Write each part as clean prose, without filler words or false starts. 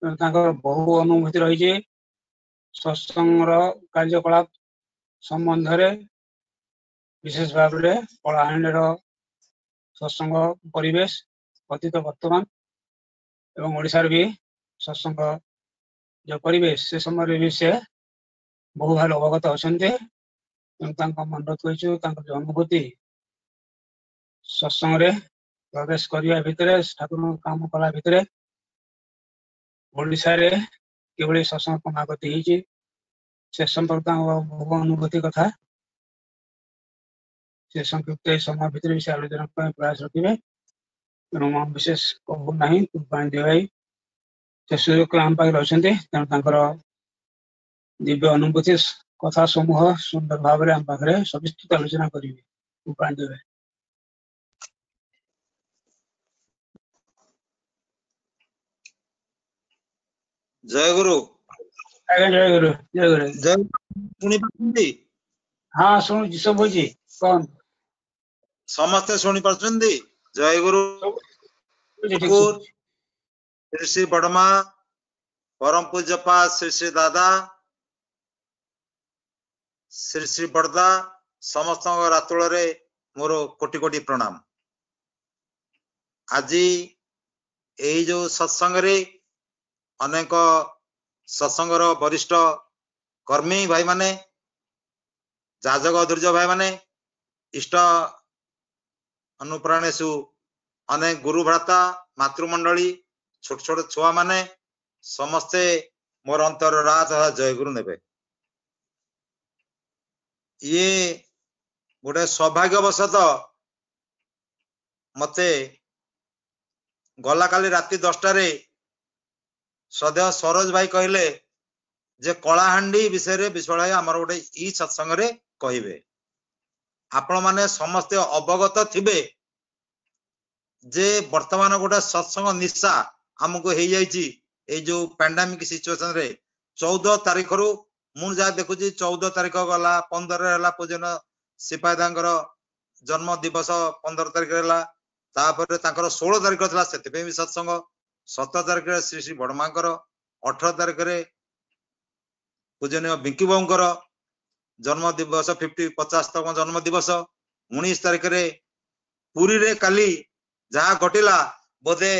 बहु अनुभूति रही सत्संग कार्यकलाप संबंध में विशेष भाव में कलाहांडीर सत्संग परिवेश अतीत वर्तमान एवं ओडिशार भी सत्संग जो परिवेश से समय भी से बहु भाव अवगत अच्छा मन कहु अनुभूति सत्संग रे प्रवेश करने भितर ठाकुर काम कला भितर ओडिशा रे किभली सत्संग क्रमागति होती से संपर्क बहु अनुभूति कथा से संक्षिप्त समय भितर से आलोचना प्रयास रखिए तेणु विशेष कहू ना पांडे भाई से सुयोग आम पाखे अच्छे तेणु दिव्य अनुभूति कथा समूह सुंदर भाव में आम पाखे सविस्तृत आलोचना करेंगे पांडे भाई। जय गुरु। जय गुरु जय गुरु जय शुणी पार्टी। हाँ शुणुची शुभुची कौन समस्ते शुणी पार्टी। जय गुरु श्री श्री बड़मा परम पूज्यपा श्री श्री दादा श्री श्री बड़दा समस्त रातुल मोर कोटि कोटि प्रणाम। आज यही जो सत्संग रे अनेक सत्संगर वरिष्ठ कर्मी भाई माने जाजक दुर्ज भाई माने इष्ट अनुप्राणेशु अनेक गुरु भ्राता मातृमंडली छोट छोट छुआ माने समस्ते मोर अंतर रात जय गुरु नेबे। ये गोटे सौभाग्यवशत मते गला काली राति 10टा रे सदैव सरोज भाई कहले जे कलाहांडी विषय रे विश्वास आमर गोटे ई सत्संग रे कहिबे। आपण माने समस्त अवगत थिबे जे वर्तमान गोटे सत्संग निशा हमको हो जाइए ए जो पैंडेमिक सिचुएशन रे 14 तारीख रु मु जा देखुची 14 तारीख गला 15 हला पूजन सिपाहीदांकर जन्म दिवस 15 तारीख हला तापर तांकर 16 तारीख थला सेते भी सत्संग 17 तारीख श्री श्री बड़मांकर 18 तारीख रे पूजनीय बिंकी बाबूंकर जन्म दिवस 50तम जन्म दिवस 19 तारीख रे पुरी रे काली जहाँ घटिला बोधे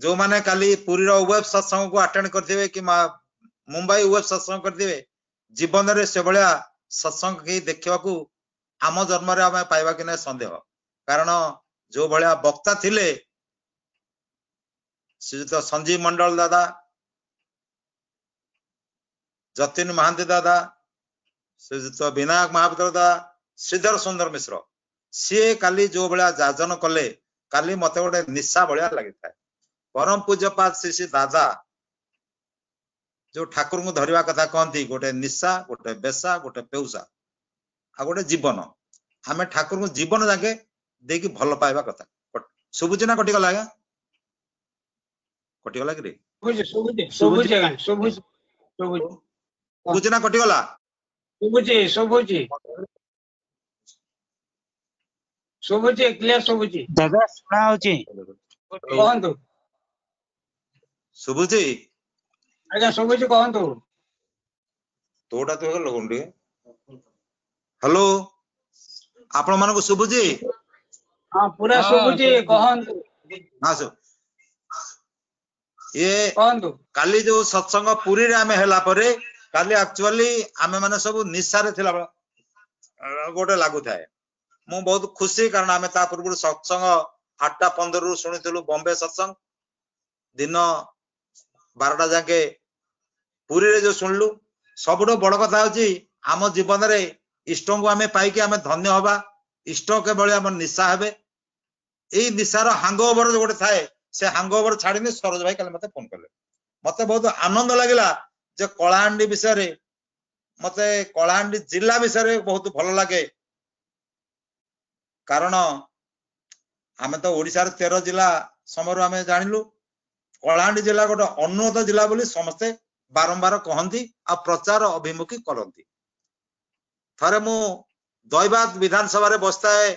जो माने काली पुरी रो वेब सत्संग को अटेंड करथिबे कि मुंबई वेब सत्संग करथिबे जीवन रे से भलिया सत्संग के देखिबा को आम जन्म रे आमे पाइबा कि नै संदेह। कारण जो भलिया वक्ता थिले श्रीयुत संजीव मंडल दादा जतिन महांती दादा श्रीयुत विनायक महापात्र दादा श्रीधर सुंदर मिश्र सी काली जो भलिया जाजन कले काली मते गोटे निशा भलिया लगी था। परम पूज्यपाद श्री श्री दादा जो ठाकुर को धरिबा कथा कहती गोटे निशा गोटे बेसा गोटे पेउसा आ गोटे जीवन आमे ठाकुर को जीवन जाके देकी भल पाइबा कथा सुबुची ना कटि गला कटि गला कि सुबुची ना कटि गला शुभुची क्लियर शुभुची दादा सुना होची कहंतु सुबुची आज्ञा शुभुची कहंतु तोड़ा तो लगुंडी हेलो आपण मन को सुबुची हां पूरा शुभुची कहंतु हां सो ये कहंतु काली जो सत्संग पुरी रे आमे हेला परे काली एक्चुअली आमे माने सब निशा रे थिला गोटे लागु थाए मु बहुत खुशी कारण आमे ता पूर्व सत्संग 8:15 रु सुनिथिलु बॉम्बे सत्संग दिन 12टा जाके पुरी रे जो सुनलु सबुठो बड़ कथा होची आम जीवन रे इष्ट को आमे पाई कि आमे धन्य होबा इष्ट के बळे आम निशा हेबे एई निशार हांगओवर जो गोटे थाए से हांगओवर छाड़ीनी सरोज भाई कल मते फोन करले मते बहुत आनंद लागिला जे कलाहांडी विषय रे मते कलाहांडी जिला विषय रे बहुत भल लागे कारण आमे तो ओडिसा रे 13 जिला समरो आमे जानिलु कलाहांडी जिला गोटे अनुन्नत जिला बोली समस्ते बारंबार कहती आ प्रचार अभिमुखी करती। थरे मु दैबाद विधानसभा रे बसता है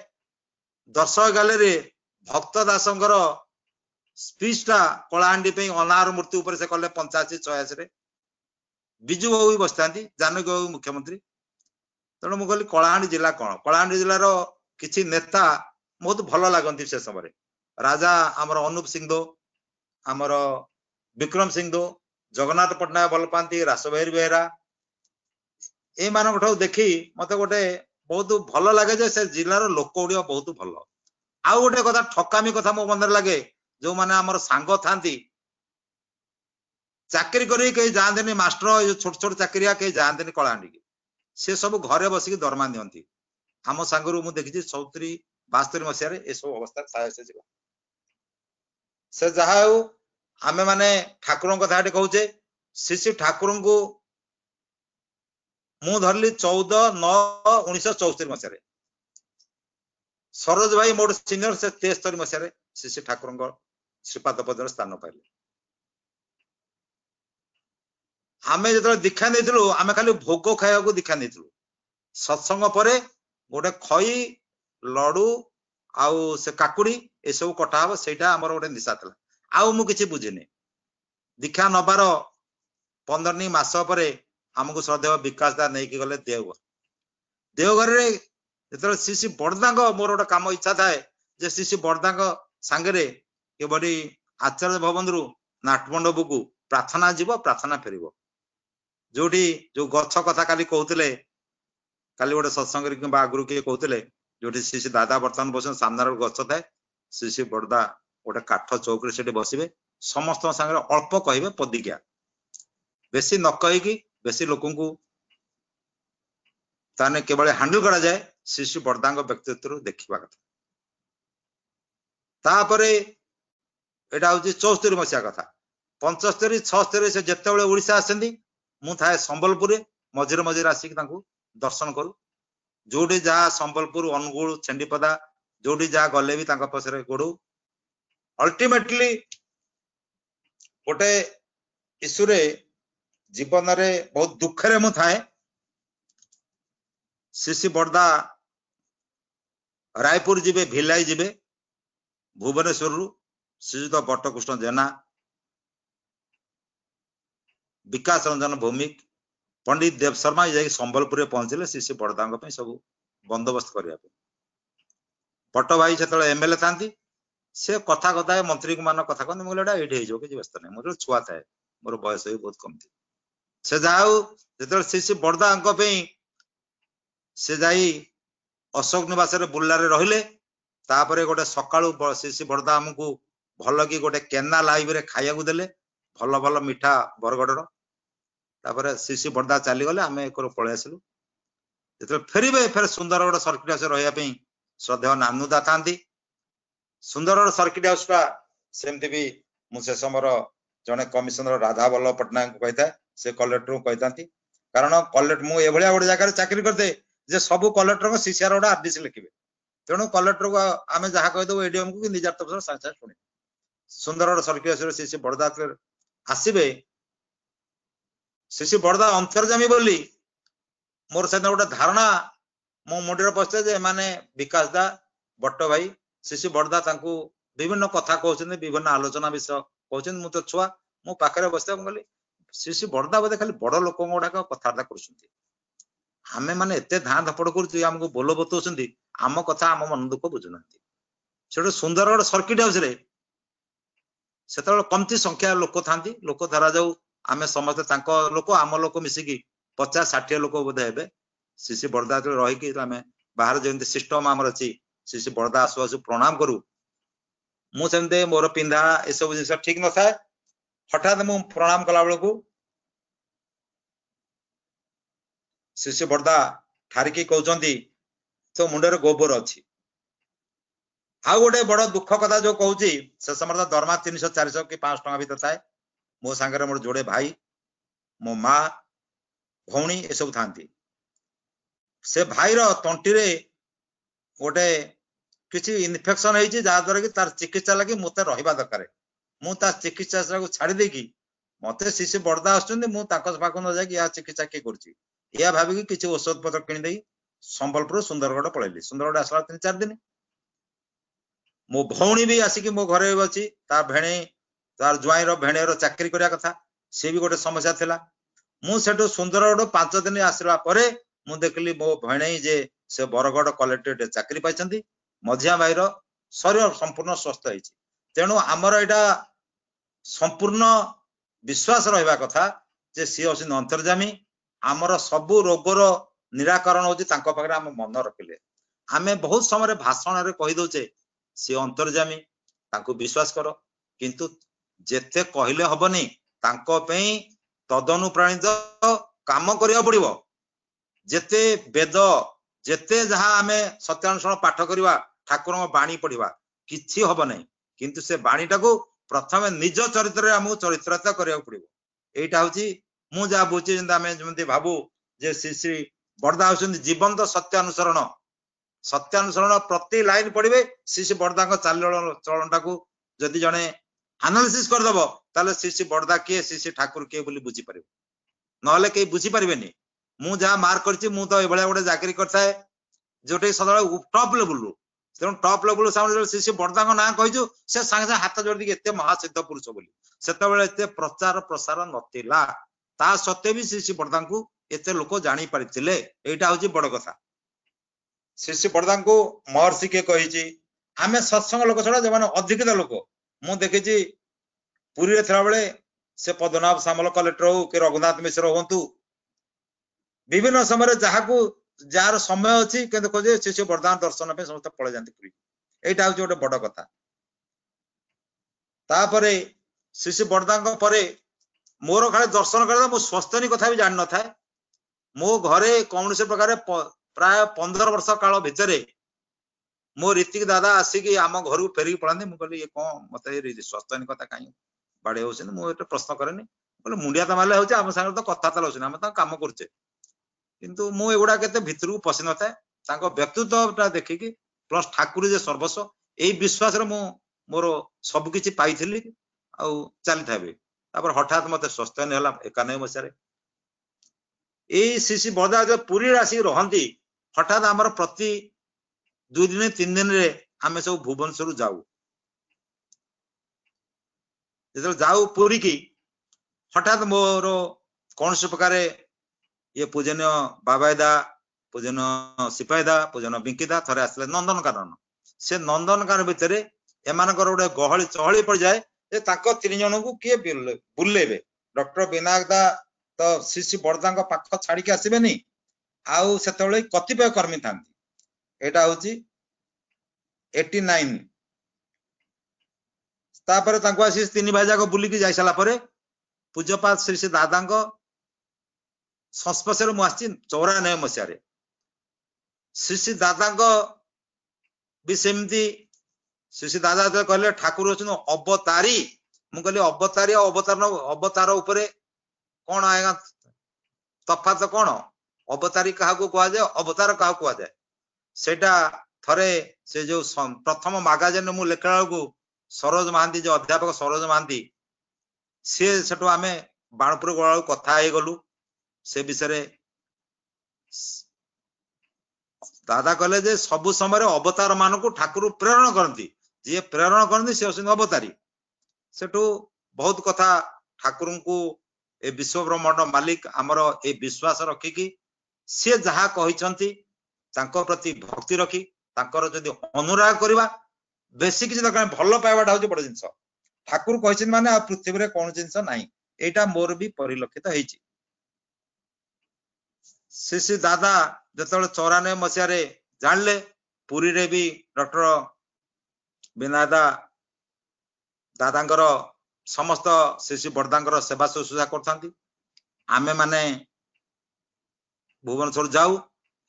दर्शक गैलरी भक्त दासंकर स्पीचटा कलाहांडी पे अनार मूर्ति ऊपर से कले 85-86 रे बिजू बाबू भी बसतांती जानकी बाबू मुख्यमंत्री तेणु मु कहली कलाहांडी जिला कौन कलाहांडी जिलार किछि नेता बहुत भल लागंती से समय राजा आमर अनूप सिंहदो आमर विक्रम सिंहदो जगन्नाथ पट्टनायक भल पाती रासबहारी बेहरा ए मानक देखी मते गोटे बहुत भल लगे जे से जिलार लोक गुड़िया बहुत भल आउ गोटे कथा ठकामी कथा मो मन लगे जो माने आमर सांग थांती चाकरी करी कहीं जाते मास्टर छोट छोट चाकरिया कहीं जाते कलाहांडी की से सब घरे बसिक दरमा नियंती आम सांगरू मु देखी 74-72 मसीह ए सब अवस्था से जहा आमे माने ठाकुर कथा कहूचे श्री ठाकुर को मु धरली 14/9/1974 मसीह सरोज भाई मोर सीनियर से 73 मसीह श्री ठाकुर श्रीपाद पद स्थान पाइले आमे जो दीक्षा नहीं आमे खाली भोग खाया दीक्षा नहीं सत्संग पर गोटे खई लडू आउ से काकुड़ी ए सब कटा हम से गोटे निशा था आउ मु किछि बुझिनी दीक्षा नबार 15 मास पर आमको श्रद्धेय विकास दा नहीं गले देवघर देवघर जो श्री बड़दा मोर गोटे कम इच्छा थाए जे श्री बड़दा सांगे केवली आचार्य भवन रु नाटमंडप को प्रार्थना जीव प्रार्थना फेर जोटी जो गछ कथा काली कहते काली गोटे सत्संग कि आगु किए कहते जो श्री दादा बर्तमान बस सामने गछ थाए श्री बड़दा गोटे काठ चौकरी से बसवे समस्त सागर अल्प कहे पदिका बेसी न कहीकि बेसी लोक ताने केवल हैंडल करा जाए श्री बड़दा व्यक्तित्व देखा कथा तापर एटा हूँ 74 मसीहा कथा 75-76 से जिते ओडिशा आसती मु थाए संबलपुर मझिरे मझिरे आसिक दर्शन करू जोटी जहाँ संबलपुर अनुगुल छेंडीपदा जोटी जहाँ गले भी पछरे गोड़ू अल्टीमेटली गोटे इश्यूरे जीवन रे बहुत दुखरे मु थाए श्री बड़दा रायपुर जीवे भिलाई जीवे भुवनेश्वर रु श्रीजुत बट्टकृष्ण जेना विकास रंजन भौमिक पंडित देव शर्मा जाकि संबलपुर पहुंचले श्री बड़दा सब बंदोबस्त करने बट भाई से एमएलए था से कथा कथा मंत्री मान कथा कहते मुझे ये किसी व्यस्त नहीं मोर छुआ थाए मोर बयस भी बहुत कम थी से जाऊ जो श्री बड़दा से जाई अशोक निवास बुर्ला रहिले तापरे गोटे सकाळू श्री बड़दा आमको भल कि गोटे केना लाइव रे खाया को देले भल भल मिठा बरगड़र तापरे श्री बड़दा चली गले आमे एक पळे आसिलु जेते फेरिबे फेर सुंदरगढ़ सर्किट हाउस रहिया श्रद्धेय नानुदा थांती सुंदरगढ़ सर्किट हाउस टा सेमती भी मु से समर जने कमिशनर राधा वल्लभ पट्टनायक कही था से कलेक्टर को कही कारण कलेक्टर मु एभलिया गोटे जगह चाकरी करते जे सब कलेक्टर सीसीआर गोटे आरडीसी लिखिबे तेणु कलेक्टर को आम जहाँ कहीदेव एडीएम को निजार तफसर साथ साथ शुणे सुंदरगढ़ सर्किट श्री बड़दा आसबे श्री बड़दा अंतर्जामी बोली मोर से गोटे धारणा मो मुंडे पशे जे माने विकास दा बट्ट भाई श्री बड़दा विभिन्न कथा कहते विभिन्न आलोचना विषय कहते मु तो छुआ मो पाखे बसता कहली श्री बड़दा बोधे खाली बड़ लोक गुड़ाक कथबार्ता कर आमे माने एते धाँ धपड़ कर बोल बतौं आम कथा आम मन दुख बुझुना से सुंदरगढ़ सर्किट हाउस रे से कमती संख्या लोक था लोक धरा जाऊ आमे समस्ते लोक आम लोक मिसिकी 50-60 लोक बोधे हे श्री बड़दा रहीकि बाहर जमी सिस्टम आमर अच्छी श्री बड़दा आसु आसु प्रणाम करू मुझे मोर पिंधा ये सब जिन ठीक न था हठात मु प्रणाम कला बेलू श्री बड़दा ठारिकी कहते तो मुंडे गोबर अच्छी आउ गोटे बड़ दुख कथा जो कहूँ से समय दरमा 300-400 कि 500 टका भर थाए मो सांगे मोर जोड़े भाई मो माँ भौणी ये सब था से भाईर तंटी गोटे किसी इन्फेक्शन है जहाद्वारा कि तार चिकित्सा लगी मत रहा दरकार मुझा चिकित्सा को छाड़ी देकी मत श्री बड़दा आसपाख न जाकि या चिकित्सा किए कर भाविकी किसी औषध पत्र किणदे संबलपुर सुंदरगढ़ पलैली सुंदरगढ़ आसला 3-4 दिन मो भौणी भी आसिक मो घरे अच्छी ता भेणे तार ज्वाईर भेणेर चाकरी करिया कथा से भी गोटे समस्या थिला मु सेठु सुंदरगढ़ 5 दिन आसला परे मु देखली मो भेणे जे से बरगढ़ कलेक्टरेट चाकरी पाइछंती मझिया भाईर शरीर संपूर्ण स्वस्थ होइछि तेणु हमर एटा संपूर्ण विश्वास रहिबा कथा जे सी असिन अंतर्जामी हमर सबु रोगर निराकरण होछि तांको पाखरे हम मन रखिले आमे बहुत समय भाषण रे कहि दोचे सी अंतर्जामी तांको विश्वास करो किंतु जेते कहले हबनी तांको पई तदनुप्राणित काम करिया पड़िबो जेते वेद जेते जहा आमे सत्यानुसरण पाठ करिवा ठाकुर बाणी पढ़िवा किछि हबो नै किंतु से बाणीटा को प्रथमे निज चरित्र रे हमु चरित्रता करिया पड़िबो एटा होची मु जा बुझी जिंदा आमे जेमति भाबू जे श्री श्री बरदा होसंती जीवंत सत्यानुसरण प्रति लाइन पढ़िबे श्री श्री बरदा को चलनटा को जदि जने एनालिसिस कर दबो ताले श्री श्री बरदा के श्री श्री ठाकुर के बोली बुझी परिबो नहले के बुझी परिबेनी मु जा मार्क करछि मु तो एबळे गोटे चाकरी करथाए जोटे सदाळे टॉप लेवल रो तेणु टॉप लेवल सामने श्री श्री बरदा को ना कहिजु से संगे हाथ जोड़ी एते महासिद्ध पुरुष बोली सेतबेले एते प्रचार प्रसार नथिला ता सत्ते भी श्री श्री बरदा को एते लोक जानि परिथिले एटा होची बड़ कथा श्री श्री बरदा को महर्षि के कहिछि आमे सत्संग लोक छडा जे माने अधिक लोक मु देखिछि पुरी रे थरा बेले से पद्मनाभ सामल कलेक्टर हो के रघुनाथ मिश्र होंतु विभिन्न समय जहा को जार समय अछि के देखो जे श्री श्री बरदा दर्शन पे समस्त पळे जानती पुरी एटा होची ओटे बड़ कथा तापरे श्री श्री बरदा को परे मोर खाली दर्शन करदा मो स्वस्तनी कथा भी जान न थाए मो घरे कौन से प्रकार प्राय 15 वर्ष काल भितरे मो रीतिक दादा आसिकी आम घर को फेरिक पड़ाते मुझे कहली ये कौन मत स्वस्तनी कथा कहीं बाड़े हो मुझे प्रश्न करेनि बोले मुंडिया तो मारे होम सागर तो कथा चलाऊँ आम कम करे किंतु मु एगुड़ा के भितर को पशि न था व्यक्तित्व देखिकी प्लस ठाकुर जे सर्वस्व यही विश्वास मोर सबकि पाई चली था हठात मत स्वस्तनी है 91 मसीह यही श्री श्री बरदा जो पुरी आसिक रहती हठात आमर प्रति 2 दिन 3 दिन रे आम सब भुवनेश्वर जाऊ जो जाऊ पुरी की हठात मोर कौन से प्रकार ये पूजनीय बाबाईदा पूजनीय सिपाहीदा पूजनीय बिंकीदा थरे आसले नंदनकानन से नंदनकानन भितर एमानकर गोटे गहली चहली पड़ जाए जे ताको 3 जन को किए बुलेबे डॉक्टर विनायक दा तो श्री श्री बरदा पाख छाड़ी के आसबेनी आउ से कतिपय कर्मी था एटा होची 89 तापर तांको आसी 3 भाई जाक बुलिकी जाई साला परे पूज्यपाद श्री श्री दादा संस्पर्श मु आसी 94 मसीह श्री श्री दादा भी सेमती श्री श्री दादा कहले ठाकुर होचन अवतारी मु कहली अवतारी अवतार उपरे कौन आएगा तफात कौन अवतारी क्या कह जाए अवतार क्या कह जाए सेटा थरे से जो प्रथम मैगजीन मु लेखा को सरोज महांती जो अध्यापक सरोज महांती सी सेठू आम बाणपुर गला कथा हो गलु से विषय दादा कहले जे सबु समय अवतार मान को ठाकुर प्रेरण करती जी प्रेरण करती सी होती अवतारी सेठू बहुत कथा ठाकुर को ए विश्व ब्रह्मांड मालिक आमर ए विश्वास रखिकी सी जहा कहते प्रति भक्ति रखी जदि अनुराग करवा बेसी किसी दरकार भल पाइबाटा हूँ बड़ जिनस ठाकुर कहते माने पृथ्वी रे कौन जिनस नहीं एटा मोर भी परिलक्षित होइछि श्री श्री दादा जो 94 मसीह जानले पुरी रे भी डॉक्टर विनायदा दादांकर समस्त श्री श्री बरदांकर सेवा शुश्रूषा करथांती आमे माने भुवनेश्वर जाऊ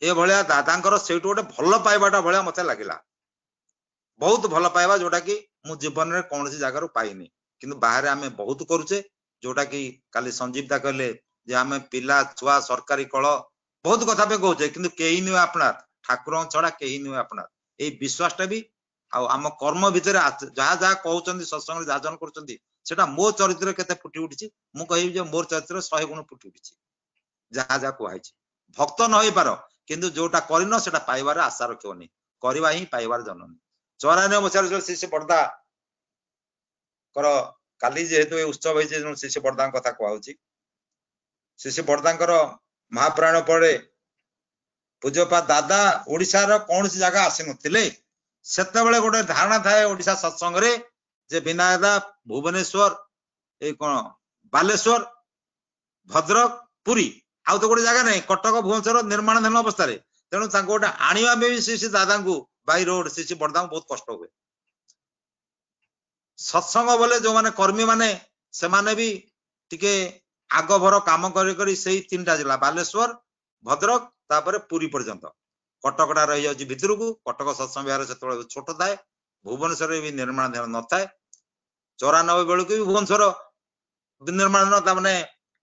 ए भलिया दादांकर सेठू गोटे भल पाइबाटा भलिया मते लागिला बहुत भल पाइबा जोटा कि मु जीवन रे कौन सी जगार पाइनी किंतु बाहर आमे बहुत करूचे जोटा कि काली संजीव दा कहले जे आमे पिला छुआ सरकारी कल बहुत कथा पे कहूचे किंतु केही नुहे अपनार ठाकुर छड़ा केही नुहे अपनार ए विश्वासटा भी आम कर्म भितर जहाँ जहाँ कहते सत्संग जहाँ जन कर मो चरित्र केते फुटी उठी मु कहि मोर चरित्र 100 गुण फुटी उठी जहाँ जहाँ कहुई भक्त न हो पार किंतु जोटा करन सेटा पाइबार आशा रखिबनी करवा ही पाइबार जननी 94 ମସିହାରେ ଶ୍ରୀ ବରଦା कर काली जेहेतु ए उत्सव होइछे श्री बरदा कथा कहउची श्री बरदांकर महाप्राण पड़े पूज्यपा दादा ओडिशा रो कौन सी जगह आसी नथिले सेते बेले गोटे धारणा थाए ओडिशा सत्संग रे जे विनायदा भुवनेश्वर ए कोन बालेश्वर भद्रक पुरी आउ तो गोटे जगह नहीं कटक भुवनेश्वर निर्माणाधीन अवस्था रे तेणु तांको गोटे आनिवा में भी श्री दादा को बाई रोड श्री बरदा बहुत कष्ट हुए सत्संग बोले जो माने कर्मी माने से माने भी टिके आग भर काम करी करी सेही तीनटा जिला बालेश्वर भद्रक तापरे पुरी पर्यंत कटकटा रही जाउची भितर को कटक सत्संग विहार से छोट थाए भुवनेश्वर भी निर्माणाधीन न थाए 94 बेलू भी भुवनेश्वर निर्माण ता माने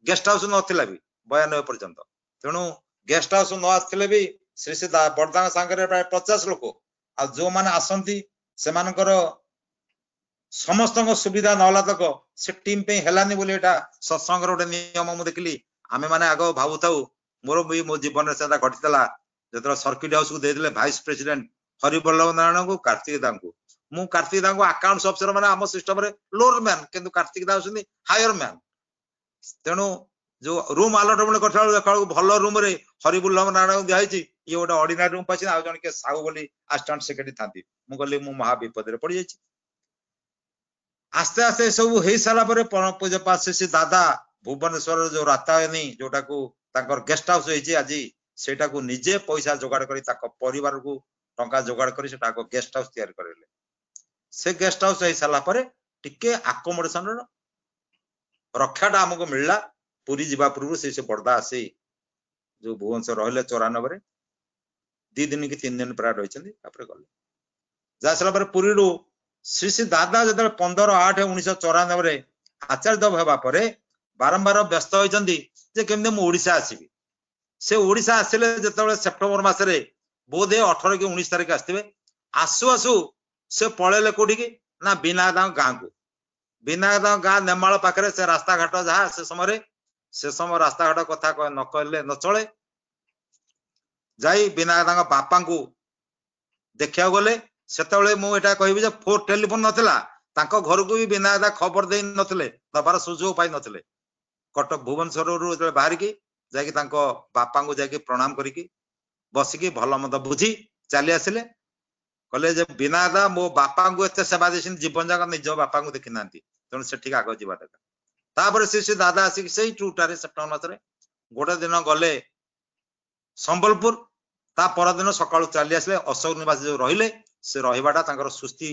गेस्ट हाउस नथिला भी 92 पर्यंत तेणु गेस्ट हाउस न आथिले भी श्री श्री बरदा सांगरे प्राय 50 लोक आ जो माने आसंती से मानकर समस्त सुविधा नहला तक से टीम पे हेलानी बोली एटा सत्संग रो नियम मु देखली आमे माने आगो भाबु थाउ मोर भी मो जीवन से घटितला जतरा सर्किट हाउस को देदिले वाइस प्रेसिडेंट हरिवल्लभ नारायण को कार्तिक दांको मु कार्तिक दांको अकाउंट्स अफसर माने हम सिस्टम रे लोअर मैन किंतु कार्तिक दा होसनी हायर मैन तेणु जो रूम अलॉटमेंट करथाल देखा भलो रूम रे हरिवल्लभ नारायण दिया हिची ये गोटे ऑर्डिनरी रूम पाछि आ जन के साहू बोली असिस्टेंट सेक्रेटरी थांती मु कहली मु महा विपद रे पड़ी जाइछि आस्ते आस्ते सब हो सारा पर परम पूज्य श्री दादा भुवनेश्वर जो रातायनी जोटा को ताकर गेस्ट हाउस होइछि आज सेटा को निजे पैसा जोगाड़ करी ताको परिवार को टंका जोगाड़ करी सेटा को गेस्ट हाउस तैयार करले से गेस्ट हाउस हो सारा पर टिके अकोमोडेशन रक्षाटा हमको मिलला पुरी जीवा पूर्व से बरदा आसी जो भुवनेश्वर रहले 94 रे 2 दिन की 3 दिन प्राय रहिछन्ती तापर गले जासला पर पुरी रो श्री श्री दादा जब 15/8/1994 रे आचार्य हेबा परे बारंबार व्यस्त होइछन्ती जे केमने मु ओडिसा आसीबी से ओडिसा आसिले जतबे सेप्टेम्बर मास रे बोधे 18 कि 19 तारिख आस्तिबे आसु आसु से पळेले कोठी की ना बिनादा गां को बिनादा गां नेमाळ पाखरे से रास्ता घाट जहा से समय रास्ता घाट कथा न कहले न चले जाई बिनादा बापा को देखिया गले सेतबेले मु एटा कहबी जे फोन टेलीफोन नथिला तांको घर को भी बिनादा खबर देई नथिले दबार सुजोग पाई नथिले कटक भुवनेश्वर रु जले बाहर की जाकी तांको बापा को जाकी प्रणाम करिकी बसिकी भल मत बुझी चली आसिले कहले जे बिनादा मो बापा को एते सेवा देसिन जीवन जाक निज बापा को देखि नांती तण सेठी आगो जीवा दका तापर श्री दादा आसी सेही टूटारे सेप्टेम्बर मास रे गोटे दिन गले संबलपुर ता पर दिन सकाळु चली आसिले अशोक निवास जो रहिले से रहिबाटा तांकर सुस्ती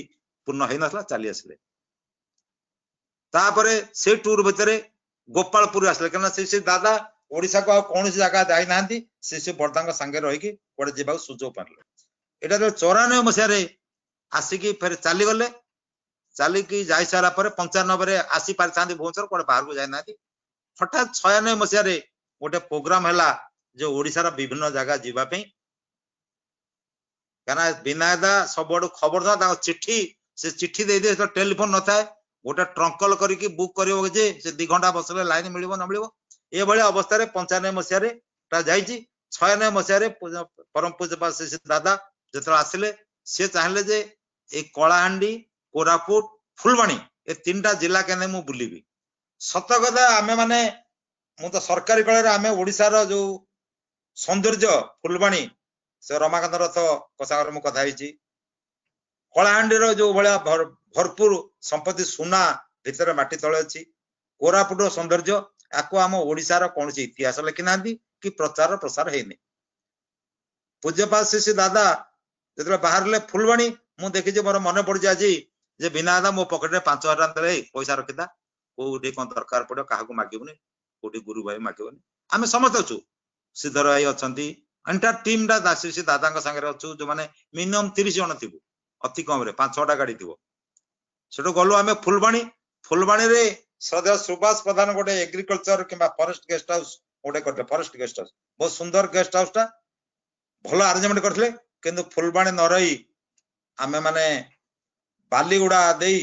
पूर्ण हेइ नथला चली आसिले तापरे से टूर भितरे गोपालपुर आसिले कना से दादा ओडिसा को कौन सी जगह जाई नांती से बरदांग संगे रही की कोडे जेबा सुजोग पारले एटा जो 94 मसिया रे आसिकी फिर चली गले चली की जाई सारा पर 95 रे आसी पार चांदी भुवनेश्वर कोडे बाहर को जाई नांती हठात 96 मसिया रे गोटे प्रोग्राम हैला जो ओडिसा रा विभिन्न जगह जीवा पे कना बिनादा सबडू खबर था चिट्ठी से चिट्ठी दे दे तो टेलीफोन न थाए गोटे ट्रंकल करके बुक करियो जे से 2 घंटा बसले लाइन मिलिबो न मिलिबो ए भले अवस्था रे 95 मसिया रे ता जाईची 96 मसिया रे परम पूज्य श्री दादा जतरा आसिले से चाहले जे ए कलाहांडी कोरापुट फुलबाणी ए तीनटा जिला केने मु बुलीबी सत कथा आमे माने मु तो सरकारी कळे रे आमे ओडिसा रो जो सौंदर्य फुलबाणी से रमाकांत रथ कसागर मु कथा हिची कलाहांडी रो जो भले भरपूर संपत्ति सुना भितर माटी तळे अछि कोरापुट सौंदर्य आको आम ओडिसा रो कोनसी इतिहास लिखि नांदी कि प्रचार प्रसार हेनी पूज्यपाल श्री दादा जतरा बाहरले फुलबाणी मु देखि जे मोर मन पड़ जाजी जे बिनादा मो पॉकेट रे 5000 दे पैसा रखिदा कोठी कोन दरकार पड़ो काहा को मागिबनी कोठी गुरु भाई मागिबनी आमे समझ अछु सिद्धर भाई अछंती एंटायर टीम डा दासी दादा का संगे अछु जो माने मिनिमम 30 जन थिबो अति कम रे 5-6टा गाड़ी थिबो सेटो गलो आमे फुलबाणी रे श्रद्धेय सुभाष प्रधान गोटे एग्रीकल्चर किंबा फॉरेस्ट गेस्ट हाउस गोटे करते फॉरेस्ट गेस्ट हाउस बहुत सुंदर गेस्ट हाउस टा भलो अरेंजमेंट करथले किंतु फुलबाणी न रही आमे माने बालीगुड़ा देई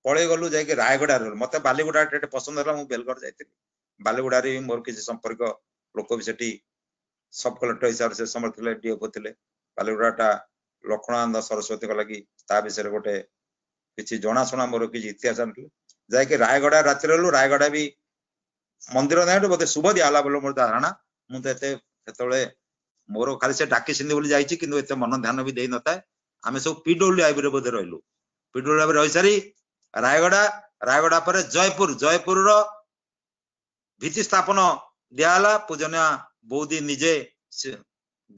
पळे गलु जाय के रायगड़ा रे मते बालीगुड़ा टेटे पसंद हला मु बेलगढ़ जायतिली बालीगुड़ा रे मोर किछि संपर्क लोक भी सेठी सब कलेक्टर हिसाब से समर्थले डीएफओ थिले बालीगुड़ाटा लक्ष्मणानंद सरस्वती लगी ता विषय गोटे किसी जनाशुना मोर किसी इतिहास जाकि रायगड़ा राति रहलु रायगड़ा भी मंदिर ना बोधे शुभ दिहला बोलो मोर धारणा मुझे मोर खाली से डाकी सिंधी बोली जाइछि किंतु एते मन ध्यान भी देई नता आमे सब पीडब्ल्यूआई रे बोधे रहलु पीडब्ल्यूआई रही सारी रायगड़ा रायगड़ा पर जयपुर रो भित्ति स्थापन दिहला पूजनिया बौदी निजे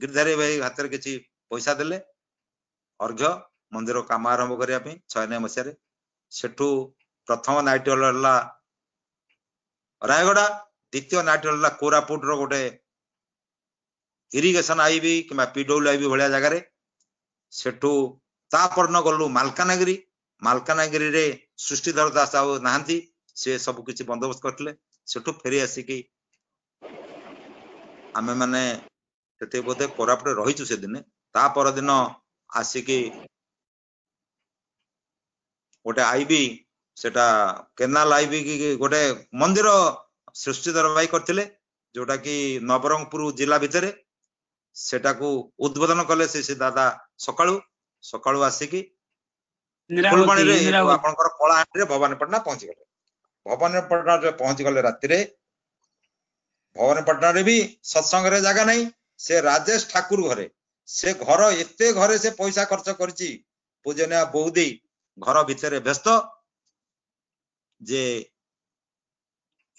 गिरधारी भाई हाथ में किसी पैसा देले अर्घ्य मंदिर काम आरंभ करने 96 मसीह सेठू प्रथम नाइट हॉल रायगड़ा द्वितीय नाइट हॉल कोरापुट रो गोटे इरिगेशन आईबी कि पीडब्ल्यूआईबी भाया जगार सेठू तापरन गलु मालकानगिरी रे सृष्टिधर दास नहांती से सब किसी बंदोबस्त करते सेठू फेरी आसिकी आमे माने से बोधे कोरापुट रहीचु से दिन ता पर दिन आसिकी गोटे आईबी सेटा केनाल आईबी की गोटे मंदिर सृष्टिधर भाई करथिले जोटा कि नवरंगपुर जिला भितरे सेटा को उद्बोधन कले से दादा सकाळू आसिकी फुलबाणी रे आपनकर कलाहांडी रे भवानीपटना पहुंची गले भवानीपटना रे पहुंची गले राति रे भवानीपटना रे भी सत्संग रे जगह नहीं से राजेश ठाकुर घरे से घर एते घरे से पैसा खर्च करची पूजनिया बौदी घर भितरे व्यस्त जे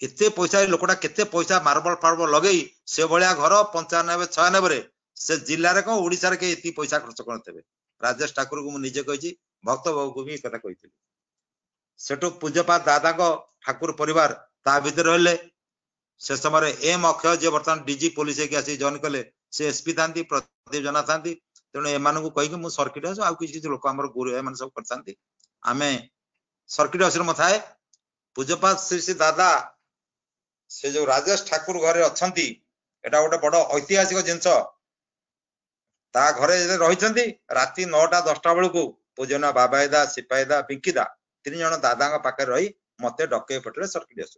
एते पैसा लोकटा केते पैसा मार्बल फार्बल लगेई से भलिया घर 95-96 रे से जिल्ला रे को ओडिसा रे के एती पैसा खर्च करतेबे राजेश ठाकुर को मु निजे कहिची भक्त बाबू को भी कथा कहितली सेटो पूज्यपाद दादा को ठाकुर परिवार ता भीतर रहले से समय एम अक्षय जे वर्तमान डीजी पुलिस के आसी जॉइन कले से एसपी थांती प्रदीप जना थांती तेणु एमान को कहि कि मु सर्किट हाउस आ किसी लोक हमर गुरु एमान सब करतांती आमे सर्किट हाउस रे मथाए पूज्यपाद श्री दादा से जो राजेश ठाकुर घरे अछंती एटा गोटे बड़ ऐतिहासिक जिंस ता घरे रहिचंती राति 9-10 बेलू पूजना बाबाईदा सिपाहीदा पिंकीदा 3 जन दादा पाखे रही मते डके पटले सर्किट हाउस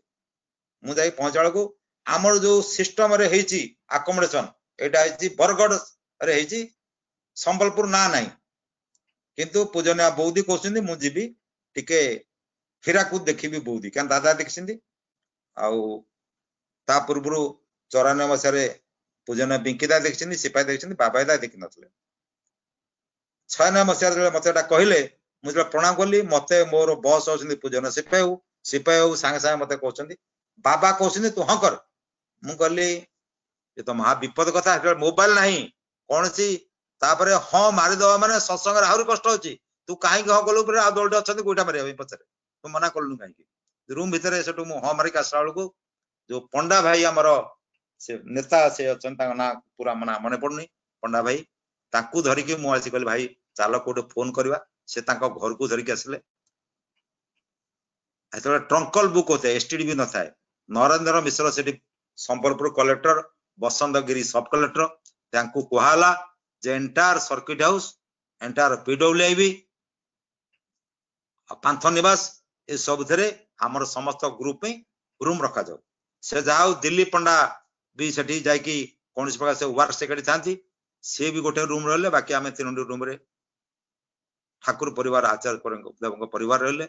मु जाई पहुंचाल को आमर जो सिस्टम रे हेची अकोमोडेशन एटा हेची बरगढ़ रे हेची संबलपुर ना नाही किंतु पूजनिया बौदी कहउछंती मु जीबी टिके हिराकुद देखिबी बौदी कान दादा देखिसंती आउ ता पूर्वरु 94 मसरे पूजनिया बिंकीदा देखिसंती सिपाही देखिसंती बाबाईदा देखि नथले 96 मसरे मते कहले मुझे प्रणाम कली मते मोर बॉस होछंती पूजनिया सिपाही सांगे सांगे मते कहउछंती बाबा कहउछंती तू हां कर मु कहली ये तो महा विपद कथा मोबाइल नहीं कौन सी तापरे हां मारी दवा माने सत्संग रे आहुरी कष्ट होची तू काहे हां कलु पर आ दोलटे अछंती गोइठा मारिया पछरे तू मना कलनु काहे रूम भीतर सेटू मु हां मारी कासला को जो पंडा भाई हमर से नेता से अछंता ना पूरा मना मने पड़नी पंडा भाई ताकू धरि के मु आसी कहली भाई चालो कोटे फोन करवा से तांको घर को धरि के आसले एतो ट्रंकल बुक होते एसटीडी भी न थाए नरेंद्र मिश्र सेठी संबलपुर कलेक्टर बसंतगिरी सब कलेक्टर तांकू कोहाला जे एंटायर सर्किट हाउस एंटायर पीडब्ल्यूआईबी पांथ निवास ए सब थरे हमर समस्त ग्रुप में रूम रखा जाओ से जाओ दिल्ली पंडा भी सेठी जाई कि कोनस प्रकार से वर्क सेक्रेटरी थांती से भी गोटे रूम रहले बाकी हमें 3 रूम रे ठाकुर परिवार आचार्य देवଙ୍କ परिवार रहले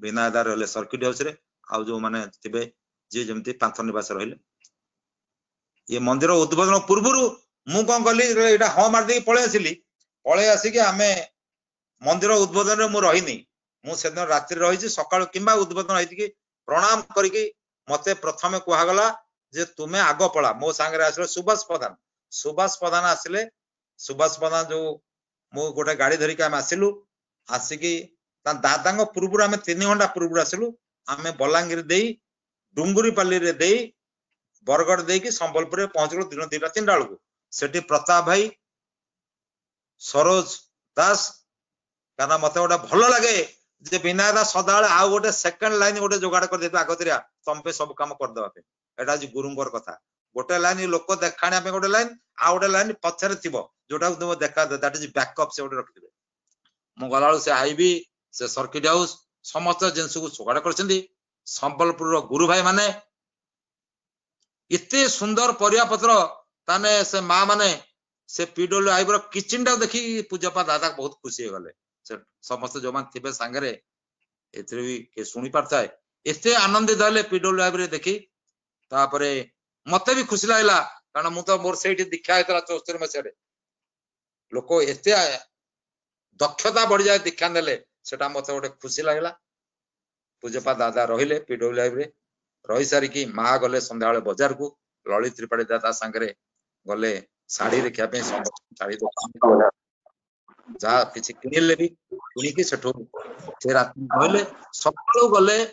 बिनादार रहले सर्किट हाउस रे आ जो माने थिबे जे जेमती पांथ निवास रहले ये मंदिर उद्बोधन पूर्वरु मु कोन गली एटा ह मार दे पळे आसी कि हमें मंदिर उद्बोधन रे मु रहिनी मु सेदिन रात्रि रहिछि सकाळ किंबा उद्बोधन होइति कि प्रणाम करिकि मते प्रथमे कोहा गला जे तुमे आगो पळा मो संगे आसले सुभाष प्रधान आसले सुभाष प्रधान जो मु गोटे गाड़ी धरिक हम आसिलु आसिकी ता दादांग पूर्वरु हमें 3 घंटा पूर्वरु आसिलु हमें बलांगीर देई डुंगुरी पाली रे देई बरगढ़ देई कि संबलपुर रे पहुंच गलो दिन 2-3 बेलू सेठी प्रताप भाई सरोज दास काना मते गोटे भलो लागे जे बिना दा सदाळे आ गोटे सेकंड लाइन गोटे जोगाड़ कर देतो आगतरिया तम पे सब काम कर देबा पे एटा जी गुरुंगर कथा गोटे लाइन लोक देखाणा पे गोटे लाइन आ गोटे लाइन पछरे थिबो जोटा तुम देखा दैट इज बैकअप से गोटे रखिबे मु गलाळो से आईबी से सर्किट हाउस समस्त जिंस को जोगाड़ करछंदी संबलपुर रो गुरु भाई माने इते सुंदर परिया पत्र ताने से मां माने से पीडब्ल्यूआई किचन टा देखी पूजपा दादा बहुत खुशी गले समस्त जो मान थे सांगे एथरे भी शुणी पारथाए एते आनंदित हेले पीडब्ल्यूआई देखी तापरे मते भी खुशी लागला कारण मु तो मोर सेठी दीक्षा हेतला 74 मसिया लोक एते दक्षता बढ़ी जाए दीक्षा नेले सेटा मते गोटे खुशी लागला पूजपा दादा रहिले पीडब्ल्यूआई रही सारिकी माँ गले संध्या बजार को ललित त्रिपाठी दादा सांगे गले शाढ़ी देखा शाढ़ी जहाँ किसी किणिले भी किणिकी सेठू से राति कहले सकाळू गले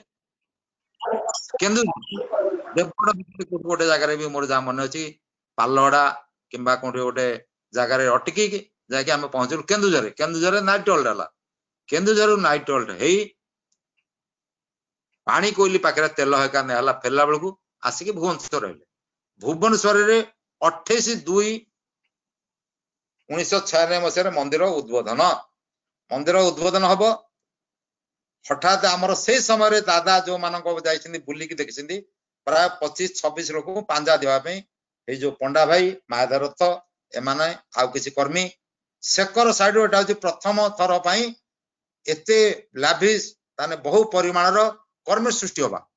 देवगड़ गोटे जगह भी मोर जहाँ मन अच्छी पालहड़ा किंबा कोठी गोटे जगार अटकी जाके आम पहुंचलु केन्दुझर नाइट हॉल्ट है केन्दुझर नाइट हॉल्ट है पानी कोइली पाखे तेल हेका नेला फेरला बेलू आसिक भुवनेश्वर रहे भुवनेश्वर 28/2/1996 मसीह मंदिर उद्बोधन हम हठात आमर से समय दादा जो मानक बुलिकी देखी प्राय 25-26 लोक पांजा देवाई ये जो पंडा भाई महाधरथ एमाने आउ किसी कर्मी सेकर साइड एटा प्रथम थर एते लाभिस ताने बहु परिमाणर कर्मी सृष्टि हवा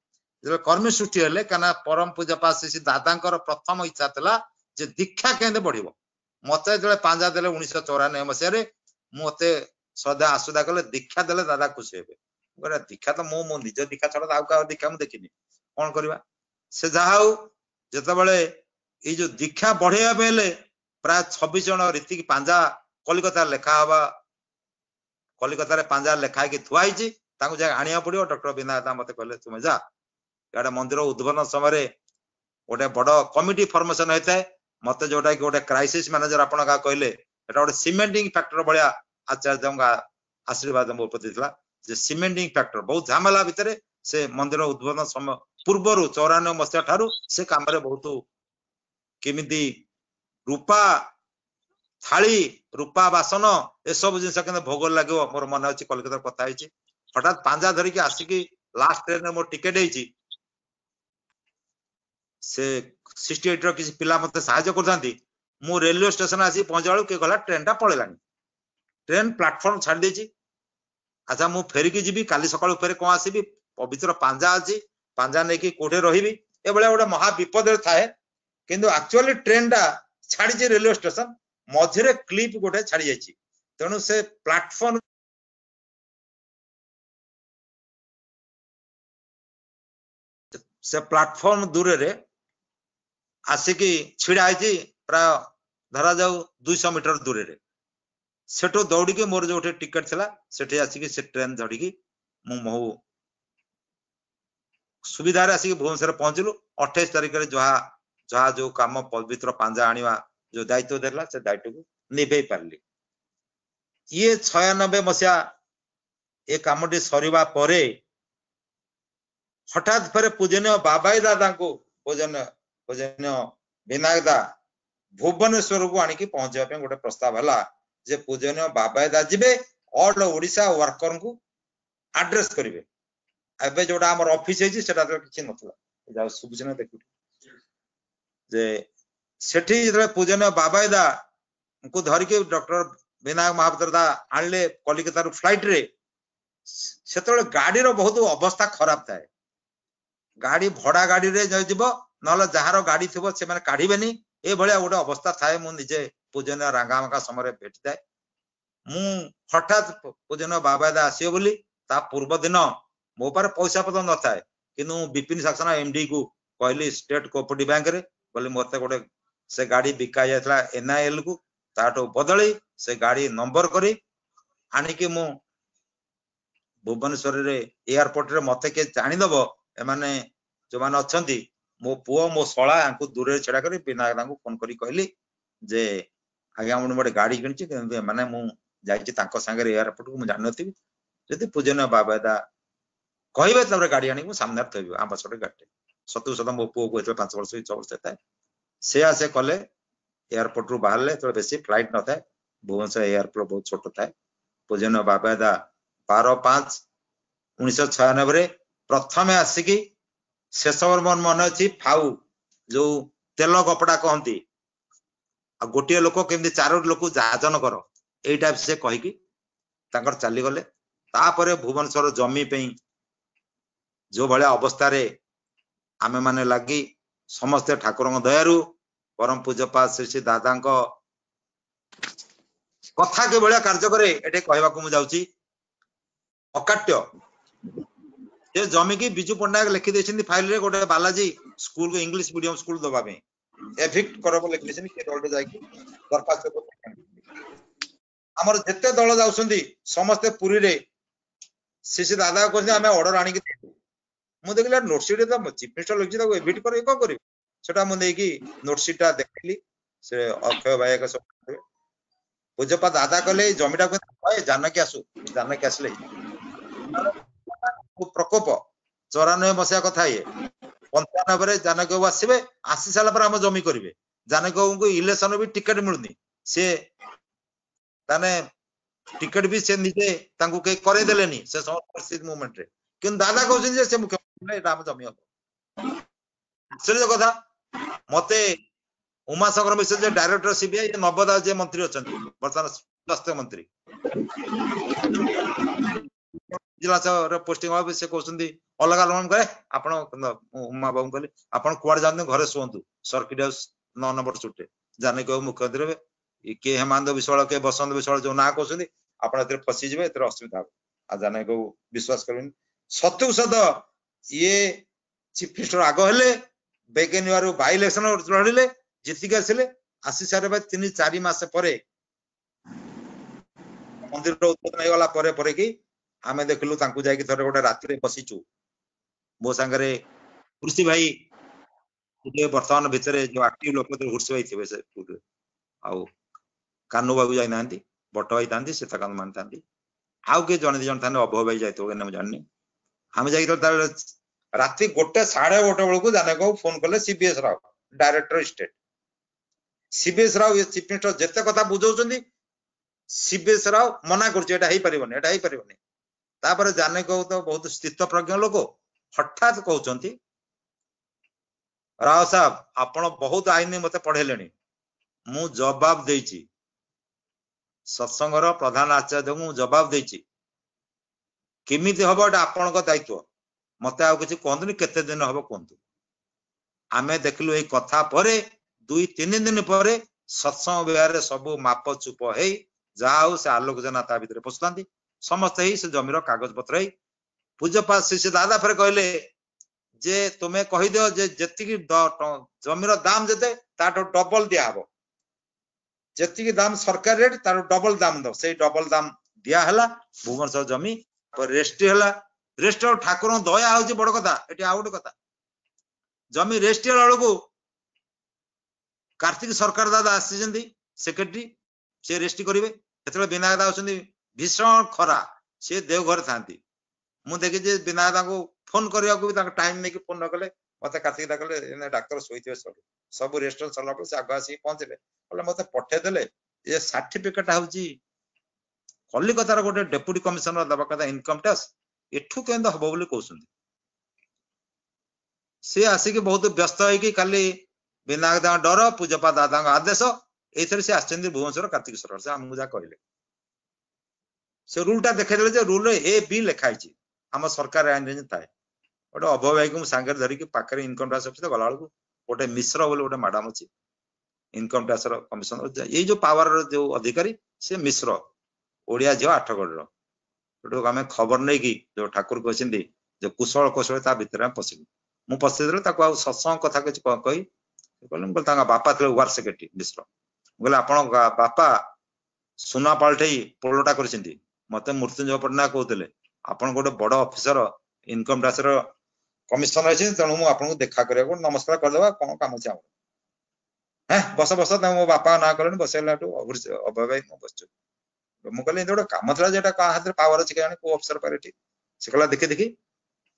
जो कर्मी सृष्टि हेले कना परम पूजपा श्री दादा प्रथम इच्छा था जे दीक्षा केंदे बढ़िबो मते जो पांजा देले 1994 मसीह मते सदा आसुदा कले दीक्षा देले दादा खुशी हेबे गोरा दीक्षा तो मो निज दीक्षा छड़ा आउ का दीक्षा मु देखिनी कोन करबा से जाहाउ जते बेले ए जो दीक्षा बढ़ेया बेले प्राय 26 जन रीति की पांजा कलिकता लेखा हवा कलिकता रे पांजा लेखा की थुआई छी ताकू जा आनिया पड़ियो डॉक्टर बिना मते कहले तुम जा याडा मंदिर उद्घाटन समय गोटे बड़ कमिटी फॉर्मेशन होता है मते जोटा कि गोटे क्राइसिस मैनेजर आपण का कहले एटा गोटे सीमेंटिंग फैक्टर बलिया आचार्य आशीर्वाद मो प्रति थिला जे सीमेंटिंग फैक्टर बहुत झमेला भितर से मंदिर उद्घाटन समय पूर्वर 94 मसीहा ठारू से काम रे बहुत केमिति रूपा थाली रूपा बासन ए सब जिनस के भोग लगे मोर मन अच्छी कलकता कथा हठात पांजा धरिकी आसिकी लास्ट ट्रेन मोर टिकेट होती से 68 किसी पिला मते सहायता करथांती मु रेलवे स्टेशन आसी पहुंचा बेलू के गला ट्रेन टा पळेलानी ट्रेन प्लेटफॉर्म छाड़ देची अच्छा मु फेरिकी जीवी काली सकाळू फेरे कोन आसीबी पवित्र पांजा अछि पांजा नै कि कोठे रहिबी ए बेला गोटे महा विपद थाए किंतु एक्चुअली ट्रेन टा छाड़ी जे रेलवे स्टेशन मझिरे क्लिप गोटे छाड़ी जायछि तेणु से प्लेटफॉर्म से प्लेटफॉर्म दूर रे आसिकी छिड़ा है प्राय धरा जाऊ 200 मीटर दूर रे सेठो दौड़ी मोर जो टिकेट थिला सेठी आसिकी से ट्रेन धड़िकी मु महु सुविधा रे आसिकी भुवनेश्वर पहुंचलु 28 तारिख रे जहा जो काम पवित्र पांजा आनिवा जो दायित्व देला से दायित्व को निभे पारली ये 96 मसिया ए कामटी सरीबा परे हठात फेर पूजनीय बाबाई दादा को पूजनीय विनायक दा भुवनेश्वर को आनिकी पहुंचा गोटे प्रस्ताव है जे पूजनीय बाबाई दा जीवे ऑल ओडिशा वर्कर को एड्रेस करेंगे एबे जोटा हमर ऑफिस है सेटा तो किछि नथला जाउ सुबुजना देखु जे सेठी जे पूजनीय बाबाई दा को धर के डॉक्टर विनायक महापात्र दा आनले कलिकता रु फ्लाइट रे सेतले गाड़ी रो बहुत अवस्था खराब थाए गाड़ी भड़ा गाड़ी रे जाइबो नले जहार गाड़ी थिबो से माने काढिबेनी ए भलिया गोटे अवस्था थाए मु निजे पूजनीय रांगामाका समय भेट थाए मु हठात पूजनीय बाबा दा आसियो बोली ता पूर्व दिन मो पर पैसा पद न थाए किनु विपिन सक्सेना एमडी को कहली स्टेट कोऑपरेटिव बैंक रे बोली मते गोटे से गाड़ी बिका जायतला एनआईएल को ताटो बदली से गाड़ी नंबर करी आनी कि मु भुवनेश्वर रे एयरपोर्ट रे मते के जानि दबो एमाने जो माने अछंती मो पुओ मो सळा आंकु दूर रे छडा करी विनायक दांको फोन करी कहली जे आगे हम मोटे गाड़ी किनछि किंतु माने मु जाइछि तांको संगे एयरपोर्ट को मु जाननथि जति पूजनीय बाबा दा कहबे तबरे गाड़ी आनी मु सामने थइबो आ पछटे गाटे सतु सदा मो पुओ को 5 वर्ष 6 वर्ष था से आसे कले एयरपोर्ट रु बाहरले तो बेसी फ्लाइट न था भुवनेश्वर एयरपोर्ट बहुत छोट था पूजनीय बाबा दा 12/5/1996 रे प्रथम आसिकी शेष मन मन अच्छी फाउ जो तेल कपड़ा कहती गोटे लोक केमती चारोटी लोक जाजन कर एटा से कहीकि तांकर चली गले तापरे भुवनेश्वर जमी पे जो भाया अवस्था रे आमे माने लगी समस्ते ठाकुर दयारु परम पूज्यपात श्री श्री दादा कथा के भाया कार्य करे एटे कहवाक मु जाउची अकाट्य ये जमी की बिजू पट्टनायक लिखि देछिन फाइल रे गोटे बालाजी स्कूल को इंग्लिश मीडियम स्कूल दबा पे एफिक्ट करबो लिखि देछिन के दलटे जाई दरखास्त को हमर जत्ते दल जाउसंदी समस्त पुरी रे सीसी दादा को हमें ऑर्डर आनी के मु देखला नोटशीट तो चीफ मिनिस्टर लिखि ताको एफिक्ट करे को करी सेटा मु देकी नोटशीट देखली से अक्षय भाई का सब पूज्यपा दादा कहले जमीटा को जानकी आसले प्रकोप 94 मसीहा कथा ये 95 जानकी बाबू आसबे आसी साल पर हम जमी करेंगे जानकी बाबू को इलेक्शन भी टिकट मिलुनी से ताने टिकट भी से निजे तांको के करे देलेनी से परिस्थिति मूवमेंट रे किन दादा कहउछन जे से मुख्यमंत्री एटा हम जमी हो आश्चर्य कथा मते उमाशंकर मिश्र जे डायरेक्टर सीबीआई नवदा जे मंत्री अछन वर्तमान स्वास्थ्य मंत्री जिला रे पोस्टिंग हो से कहउछन अलग लोन करे आपण उमा बाबू कहले आपण कुआड जानते घरे सोंतु सर्किट हाउस 9 नंबर छुटे जाने को मुख्यमंत्री रे के हेमंत विश्वाल के बसंत विश्वाल जो ना कहउछन आपण एते फसी जिवे एते असुविधा हो आ जाने को विश्वास करबिन सत्य ये चीफ मिनिस्टर आग हेले बेगेनिवार बाई इलेक्शन लड़िले जीतिक आसिले आसी सारे 3-4 मास पर मंदिर उद्घाटन हो गला परे कि आमे देखलु तांकु जाई कि थरे गोटे राति रे बसिचु मो संगरे कृषि भाई जे वर्तमान भितरे जो एक्टिव लोक तो हुर्स भाई थिबे से आउ कान्नू बाबू जाई नांती बट भाई तांती सीताकांत मान तांती आउ के जने जन थाने अभय भाई जाइतो के हम जाननी हम जाई तो तार राति 1:30 बेलू जाने को फोन कले CBS Rao director state CBS Rao ये चीफ मिनिस्टर जते कथा बुझौचंदी सीबीएस राव मना करछ एटा हेई परिबनी तापर जाने को तो बहुत स्थित प्रज्ञ लोक हठात कहउचंती राव साहब आपण बहुत आईन मते पढ़ेलेनी मु जवाब देइची सत्संगर प्रधान आचार्य मु जवाब देइची किमिति हबो एटा आपण को दायित्व मते आ किछि कहंतुनी केते दिन हबो कहंतु आमे देखलु ए कथा परे 2-3 दिन परे सत्संग विहार सब माप चुप हे जाऊ से आलोक जना ता भीतर पसुतांती समस्त ही से जमीर कागज पत्र ही पूज्यपात श्री दादा फिर कहले जे तुम्हें कहि दियो जे जति जमीर दाम जते ताटो डबल दिया हबो जति दाम सरकार रेट तार डबल दाम दो से डबल दाम दिया हला भुवनेश्वर जमी पर रेस्टी हला रेस्ट ठाकुर दया होची बड़ कथा एटी आउट कथा जमी रेस्टी हला को कार्तिक सरकार दादा आसी सेक्रेटरी से रेस्टी करिवे एतले विनायक दादा होचंदी भीषण खरा से देवघर थांती मु देखि जे विनायक को फोन करिया को भी ताक टाइम नै कि फोन न कले मते कार्तिक दा कले डॉक्टर सोइथिवे सब रेस्टोरेंट चला पर से आगासी पहुंचले बोले मते पठे देले ये सर्टिफिकेट होची कलिकतार गोटे डेप्यूटी कमिश्नर दबा कथा इनकम टैक्स एठू केंद हबो बोली कहउसंदी से आसी के बहुत व्यस्त है कि खाली विनायक दा डर पूजपा दादा आदेश एथरे से आछंदी भुवनेश्वर कार्तिक सरकार से हमहु जा कहले से रूलटा देखे देले जे रूल ए बी लिखाई छी हम सरकार आइन रे थाए ओटे अभय भाई को सांगर धरि के पाखरे इनकम टैक्स ऑफिस गला को ओटे मिश्र बोले ओटे मैडम अछि इनकम टैक्स रो कमिश्नर ये जो पावर जो अधिकारी से मिश्र ओडिया जो आठगढ़ रो ओटो हमें खबर नै कि जो ठाकुर कहछिंदी जो कुशल कौशल ता भीतर हम पसिलु मु पसे देले ताको आ सत्संग कथा के कहि कहले बोल तांगा बापा थले वार सेक्रेटरी मिश्र बोले आपण बापा सुना पाल्ठई पोलोटा करछिंदी मते मृत्युंजय पटना कहतले आपण गोटे बड़ ऑफिसर इनकम टैक्स रो कमिश्नर अछि तणु मु आपन को देखा करिया को नमस्कार कर देबा कोन काम अछि हम हैं बस बस मो बापा ना करन बसेलाटू अभय भाई मु बसछु मु कहले एतोडा काम थला जेटा का हाथ रे पावर अछि केनी को अफसर पारे ठीक से कहला देखि देखि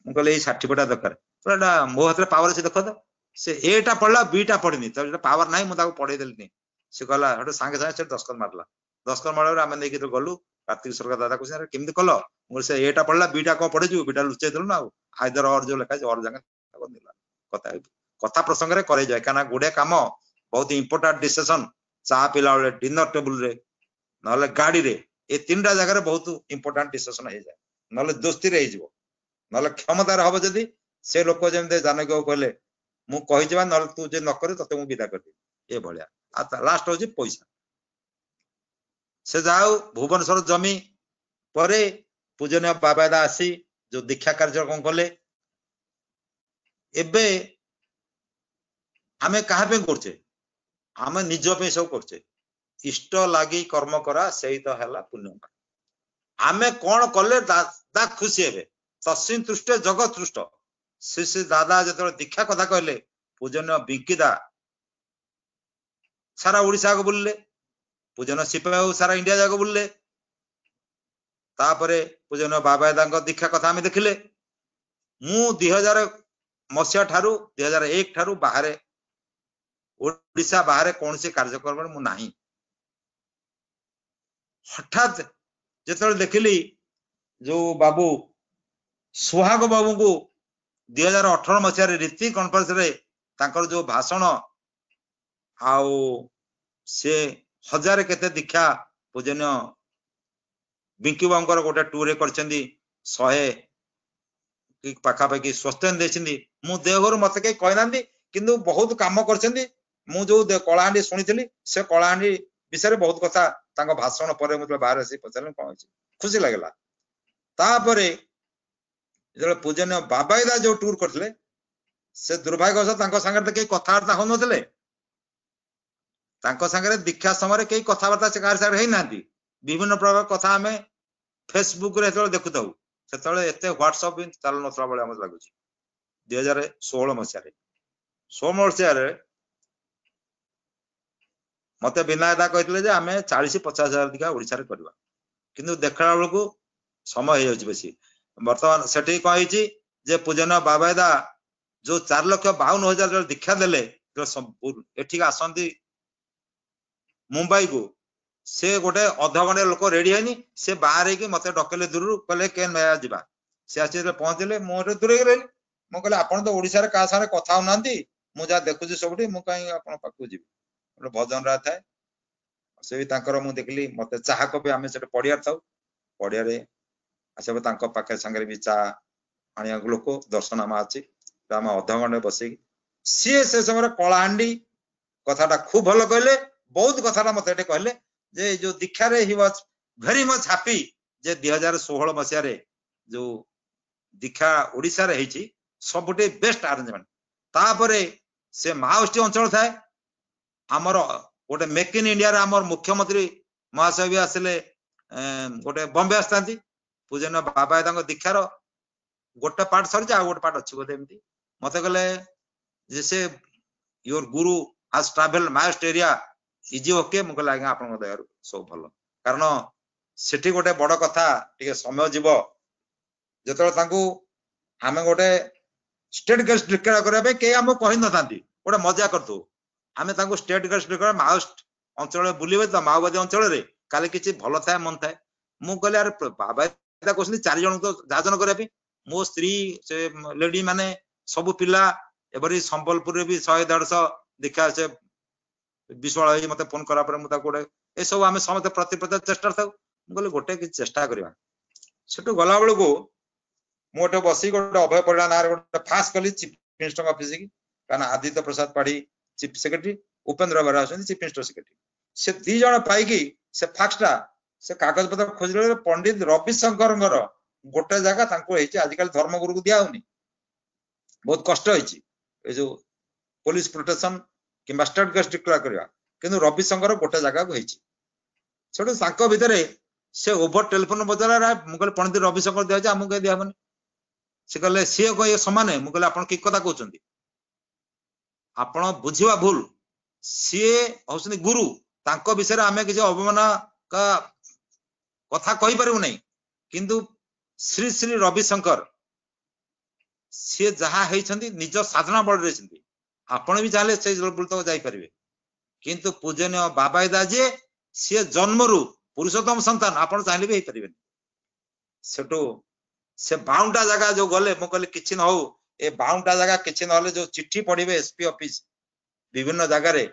मु कहले ए सर्टिफिकेट दरकार तोडा मो हाथ रे पावर अछि देखो त से एटा पढला बीटा पढिनी त जेटा पावर नाही मु ताको पढै देलनी से कहला हटो सांगे सांगे से दस्खत मारला आमे नेकी तो गलु कार्तिक सरकार दादा को केमती कल से एटा पढ़ला बीटा को पढ़े जो बीटा लुचे देलु ना आइदर और जो लिखा और जगह कथा कथा प्रसंग रे करे जाय काना गुडे काम बहुत इंपोर्टेंट डिसीजन चा पिला बेले डिनर टेबुल रे नले गाड़ी रे ए तीनटा जगह बहुत इंपोर्टेंट डिसीजन हो जाए नले दोस्ती रे हो नले क्षमतार हम जदि से लोक जमी जानकी बाबू कहले मु कही नले तू जे न करे तते मु विदा कर ए भलिया आ लास्ट हो पैसा से जाओ भुवनेश्वर जमी परे पूजनीय बाबादा आसी जो दीक्षा कार्यक्रम कले एबे आमे कहा पे करछे आमे निज पे सब करछे इष्ट लागी कर्म करा सही तो हैला पुण्य आमे कोन कले दा खुशी हेबे तस्मिन् तुष्टे जगत तुष्ट श्री दादा जतो दीक्षा कथा कहले पूजनीय बिंकीदा सारा ओडिसा को बुलले पूजनीय सिपाही सारा इंडिया जाको बुलले तापरे पूजनीय बाबादांको दीक्षा कथा आमे देखिले मु 2000 मसिया ठारू 2001 ठारू बाहरे ओडिसा बाहरे कौन से कार्यक्रम मु नाही हठात जेतले देखिली जो बाबू सुहाग बाबू को 2018 मसिया रीति कॉन्फ्रेंस रे तांकर जो भाषण आउ से हजार केते दीक्षा पूजनीय बिंकी बाबूर गोटे टूर करछंदी 100 पाखापाखि स्वस्तिन देछिंदी मु देहर मते के कहनांदी किंतु बहुत काम करछंदी मु जो कलाहांडी सुनिथिली से कलाहांडी विषय बहुत कथा तांको भाषण परे मतलब बाहर से पचारन कोन खुशी लागला तापरे जले पूजनीय बाबाईदा जो टूर करथले से दुर्भाग्यवश तांको संगे के कथावार्ता हो नथले तांको संगे दीक्षा समय के कथावार्ता से कार सारे हे नांती विभिन्न प्रकार कथा हमें फेसबुक रे तो देखुताऊ सेतले एते व्हाट्सएप भी चालू नथला बळे हमर लागुची 2016 मसिया रे 16 मसिया रे मते विनायदा कहथिले जे हमें 40-50 हजार दिका ओडिसा रे करबा किंतु देखला बेलको समय हे जाउची बेसी वर्तमान सेठी कहिची जे पूजनीय बाबादा जो 4,52,000 दीक्षा देले जो संपूर्ण एठी आसंती मुंबई को से गोटे अध घंटे लोक रेडी हैनी से बाहर की मते डकले दूर कहले केन भैया जीवा से आसी पहुंचले मोर दूर रही मु कहले आपण तो ओडिसा रे का सारे कथा होनांती मु जा देखुची सबठी मु कहीं आपण पाकू जीवी गोटे भजन रा थाए से भी तांकर मु देखली मते चाह कपे आमे सेटे पडिया थाउ पडिया रे आसे तांको पाखे संगे भी चा आनिया लोक दर्शन आमा अछि आम अध घंटे बसी सी से समय कलाहांडी कथाटा खूब भल कहले बहुत कथाटा मते कहले जे जो दीक्षा रे he was very much happy जे 2016 मसिया रे जो दीक्षा ओडिसा रे हेची सबुटे बेस्ट अरेंजमेंट तापरे से महाउष्टी अंचल थाए हमर गोटे मेक इन इंडिया रे हमर मुख्यमंत्री महाशय भी आसले गोटे बॉम्बे आस्तांती पूजनीय बाबा दांको दीक्षार गोटे पार्ट सरी जा गोटे पार्ट अछि बोधे एमती मते कहले जे से योर गुरु हैज ट्रैवल मास्ट एरिया इजी ओके मु कहले आज्ञा आपन दयार सब भलो कारण सेठी गोटे बड़ कथा टिके समय जीव जतले तांको हमें गोटे स्टेट गेस्ट डिक्लेयर करबे के हम कहि न थांती गोटे मजा करथु हमें तांको स्टेट गेस्ट डिक्लेयर मास्ट अंचल बुलिबे त माओवादी अंचल रे काले किछि भलो थाए मन थाए मु कहले यार बाबा एटा कोसनी 4 जन तो जाजन करबे मो स्त्री से लेडी माने सब पिला एबरी संबलपुर रे भी 100-150 दीक्षा से विश्वाल है मते फोन करा पर मुता कोडे ए सब हमें समते प्रतिप्रत चेष्टा थाउ गले गोटे कि चेष्टा करबा सेटु गला बेल को मोटे बसी गोटे अभय परिणा नार गोटे फास्ट कली चीफ मिनिस्टर ऑफिस की काना आदित्य प्रसाद पाढ़ी चीफ सेक्रेटरी उपेंद्र बरा आछन चीफ मिनिस्टर सेक्रेटरी से दी जण पाइकी से फाक्सटा से कागज पत्र खोजले पंडित रविशंकर गोटे जगह तांको हेची आजिकल धर्मगुरु को दिया होनी बहुत कष्ट हेची ए जो पुलिस प्रोटेक्शन कि स्टेट गेस्ट डिक्लेयर करबा किंतु रविशंकर गोटे जगह को हेची सेटो तांको भितरे से ओवर टेलीफोन बदला रा मुगल पंडित रविशंकर दिया जा हमके दिया बने से कहले सी को ये समान है मुगल आपण की कथा कहउचंदी आपण बुझिवा भूल सी हउसनी गुरु तांको विषय आमे कि अवमान का कथा कहि परु नै किंतु श्री श्री रविशंकर सी जहा हेछंदी निज साधना बळ रे छंदी आपण भी चाहे से बुल तक जाई परिबे किंतु पूजनीय बाबाईदा जे सी जन्मरु पुरुषोत्तम संतान आपण चाहे भी हे परिबे सेटो से बाउंडा जगह जो गले मु कहले किछि न हो ए बाउंडा जगह किछि न होले जो चिट्ठी पढिबे एसपी ऑफिस विभिन्न जगह रे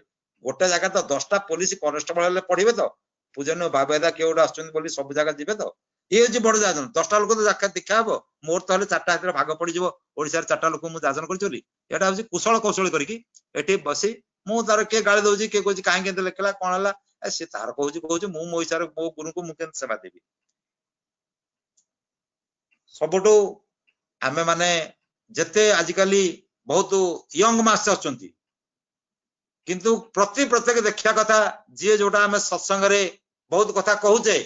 गोटे जगह तो 10टा पुलिस कनेस्टेबल हेले पढ़िबे तो पूजन बाबेदा के गोटे आछन बोली सब जगह जिबे तो ये होची बड़ जाजन 10टा लोक तो जाका देखा हबो मोर तो हेले 4टा हाथ भाग पड़ी जिवो ओडिसा रे 4टा लोक मु जाजन करछि बोली एटा होची कुशल कौशल करके एठी बसी मु तार के गाली दउची के कहूची काहे के लेखला कोन हला से तार कहूची मु मो हिसाब मो गुरु को मु के सेवा देबी सबटो आमे माने जते आजिकाली बहुत यंग मास्टर अछंती किंतु प्रत्येक देखिया कथा जे जोटा आमे सत्संग रे बहुत कथा कहूचे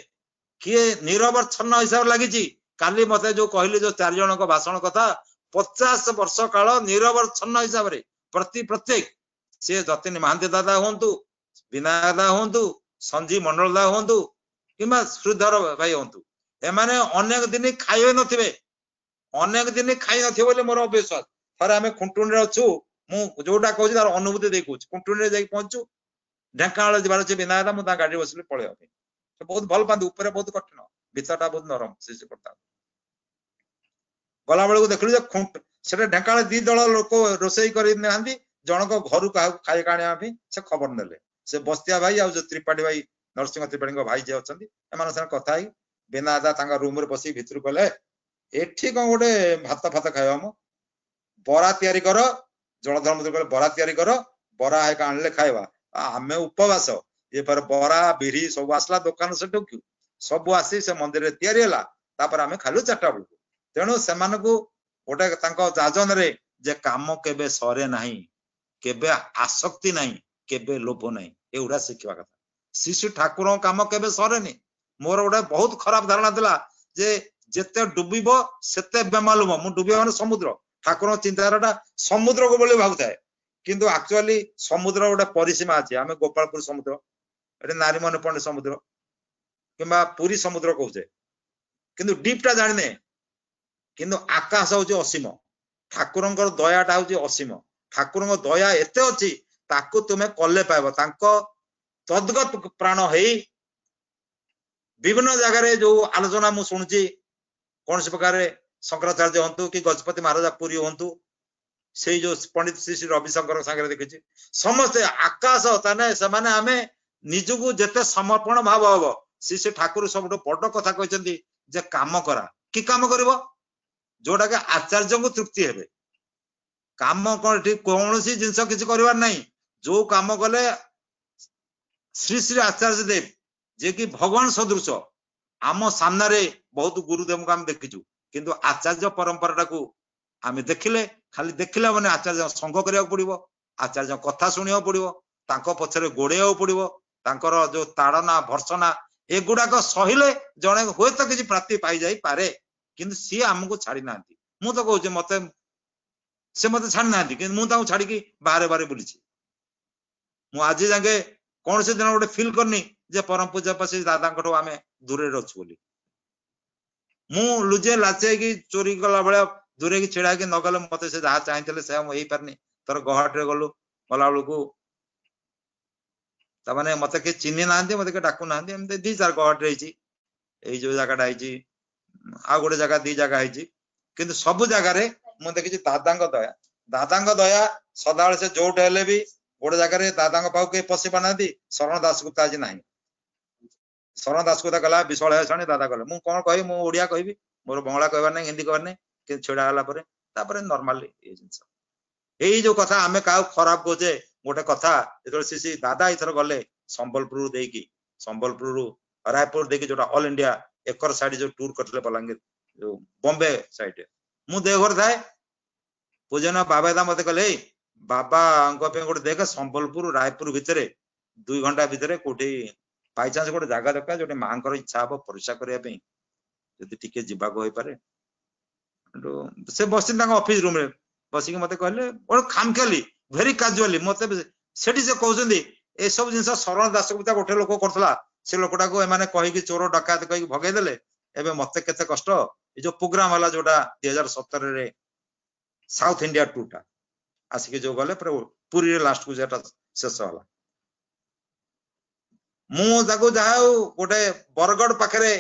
किए निरवर्छन्न हिसाब लागिची काली मते जो कहली जो 4 जन को भाषण कथा 50 वर्ष काल निरवर्छन्न हिसाब रे प्रत्येक से जतिन महांती दादा होंतु विनायक दादा होंतु संजीव मंडल दादा होंतु किमा श्रीधर भाई होंतु एमाने अनेक दिन खाइबे नथिबे अनेक दिन खाइ नथिबे बोले मोर विश्वास थरे आमे खुंटुन रे अछु मु जोटा कहूची तार अनुभूति दे कहूची खुंटुन रे जाई पहुंचू ढेंकानाल जिबार छै विनायक मु ता गाड़ी बसले पळे आबे से बहुत भल पांदु ऊपर बहुत कठिन भीतरटा बहुत नरम से करता गला बेले को देखलु जे खुंट सेटे ढेंकानाल दी दल लोक रोसई करि नांदी जनक घर का खाइ काणिया भी से खबर नेले से बस्तिया भाई आ जो त्रिपाठी भाई नरसिंह त्रिपाठी भाई जे अछंती एमान से कथा ही विनायक तांगा रूम रे बसी भितर गले एठी को गोटे भात फात खाइबा म बरा तयारी कर जलधर्म कहले बरा तयारी कर बरा है आनले खाइबा आमे उपवास ये पर बरा बिरी सब आसला दुकान से ठोक्यू सब आसी से मंदिर रे तयारी हला तापर आमे खालु 4टा बेलू तेणु सेमान को गोटे तांको जाजन रे जे काम केबे सरे नाही केबे आसक्ति नाही केबे लोभ नाही एउडा शिखवा कथा शिशु ठाकुर काम केबे सरे नी मोर गोटे बहुत खराब धारणा दिला जे जेते डुबिबो सेते बेमालुम मु डुबिबो माने समुद्र ठाकुर चिंताधाराटा समुद्र को बोली भाबुଥାଏ किंतु एक्चुअली समुद्र गोटे परिसीमा अछि आमे गोपालपुर समुद्र एटे नारीमन पंड समुद्र किंबा पुरी समुद्र कहूचे किंतु डीपटा जानिने किंतु आकाश होची असीम ठाकुरंकर दयाटा होची असीम ठाकुरंकर दया एते अछि ताकू तुमे कले पाइबो तांको तद्गत प्राण हेई विभिन्न जगह रे जो आलोचना मु सुनची कौन से प्रकार शंकराचार्य हंतु कि गजपति महाराज पुरी हंतु से जो पंडित श्री श्री रविशंकर सागर देखिछि समस्त आकाश ताने से माने हमें निजको जेते समर्पण भाव हबो श्री ठाकुर सबटो बड़ कथा कहचंदी जे काम करा कि काम करबो जोटा के आचार्य को तृप्ति हेबे काम कोन ठीक कोनोसी जिंस किछि करबार नाही जो काम कले श्री श्री आचार्य देव जे कि भगवान सदृश आम सामने रे बहुत गुरुदेव को हम देखिछु किंतु आचार्य परंपरा को आमे देखिले खाली देखिला माने आचार्य संग करिया पड़िबो आचार्य कथा सुनिया पड़िबो तांको पछरे गोडेया पड़िबो तांकर जो ताड़ना भर्सना एगुडा को सहिले जणे होय तो किछि प्राप्ति पाई जाई पारे किंतु सी हमको छाड़ी नांती मु तो कहूचे मते से मते छाड़ी नांती कि मु ताऊ छाड़ी की बारे बारे बुलिछि मु आज जाके कौन से दिन गोटे फील करनी जे परम पूजा पसी दादा को आमे दूरे रछु बोली मु लुजे लाचे की चोरी गला बळे दूरे की छिड़ा की नगले मते से जहा चाहितले से हम एई परनी तर गहाट रे गलु गला बळ को त माने मते के चिन्ह नांदी मते के डाकू नांदी हम दी चार गहाट रहिची एई जो जगह डाइची आ गोटे जगह दी जगह आइची किंतु सब जगह रे मु देखिची दादांग दया सदाळ से जोट हेले भी गोटे जगह रे दादांग पाउ के पसी बनादी शरण दास गुप्ता आज नाही शरण दास गुप्ता गला विशाल है दादा गले मु कोन कहि मु ओडिया कहबी मोर बंगला कहबार नै हिंदी कहबार नै कि छेड़ा हला परे तापरे नॉर्मली ए जिंस एई जो कथा हमें का खराब कोजे गोटे कथा एतो सीसी दादा इथर गले संबलपुर देकी संबलपुर रायपुर देकी जोटा ऑल इंडिया एकर साइड जो टूर करले बलांगीर जो बॉम्बे साइड मु देवघर थाए पूजना बाबा दा मते कहले बाबा अंको पे गोटे देख संबलपुर रायपुर भितरे 2 घंटा भितरे कोठी बाई चांस गोटे जागा दरका जोटे मांकर इच्छा हबो परीक्षा करिया पे जदि टिके जिबा को होई पारे तो से बसिन तांग ऑफिस रूम रे बसी के मते कहले और खामखेली वेरी कैजुअली मते सेठी से कहउछंदी ए सब जिंस शरण दास गुप्ता गोटे लोक करथला से लोकटा को एमाने कहि कि चोर डकायत कहि भगै देले एबे मते केते कष्ट ए जो प्रोग्राम हला जोटा 2017 रे साउथ इंडिया टूटा आसिके जो गले पूरी रे लास्ट को जेटा शेष हला मु जाको जाऊ गोटे बरगड़ पाखरे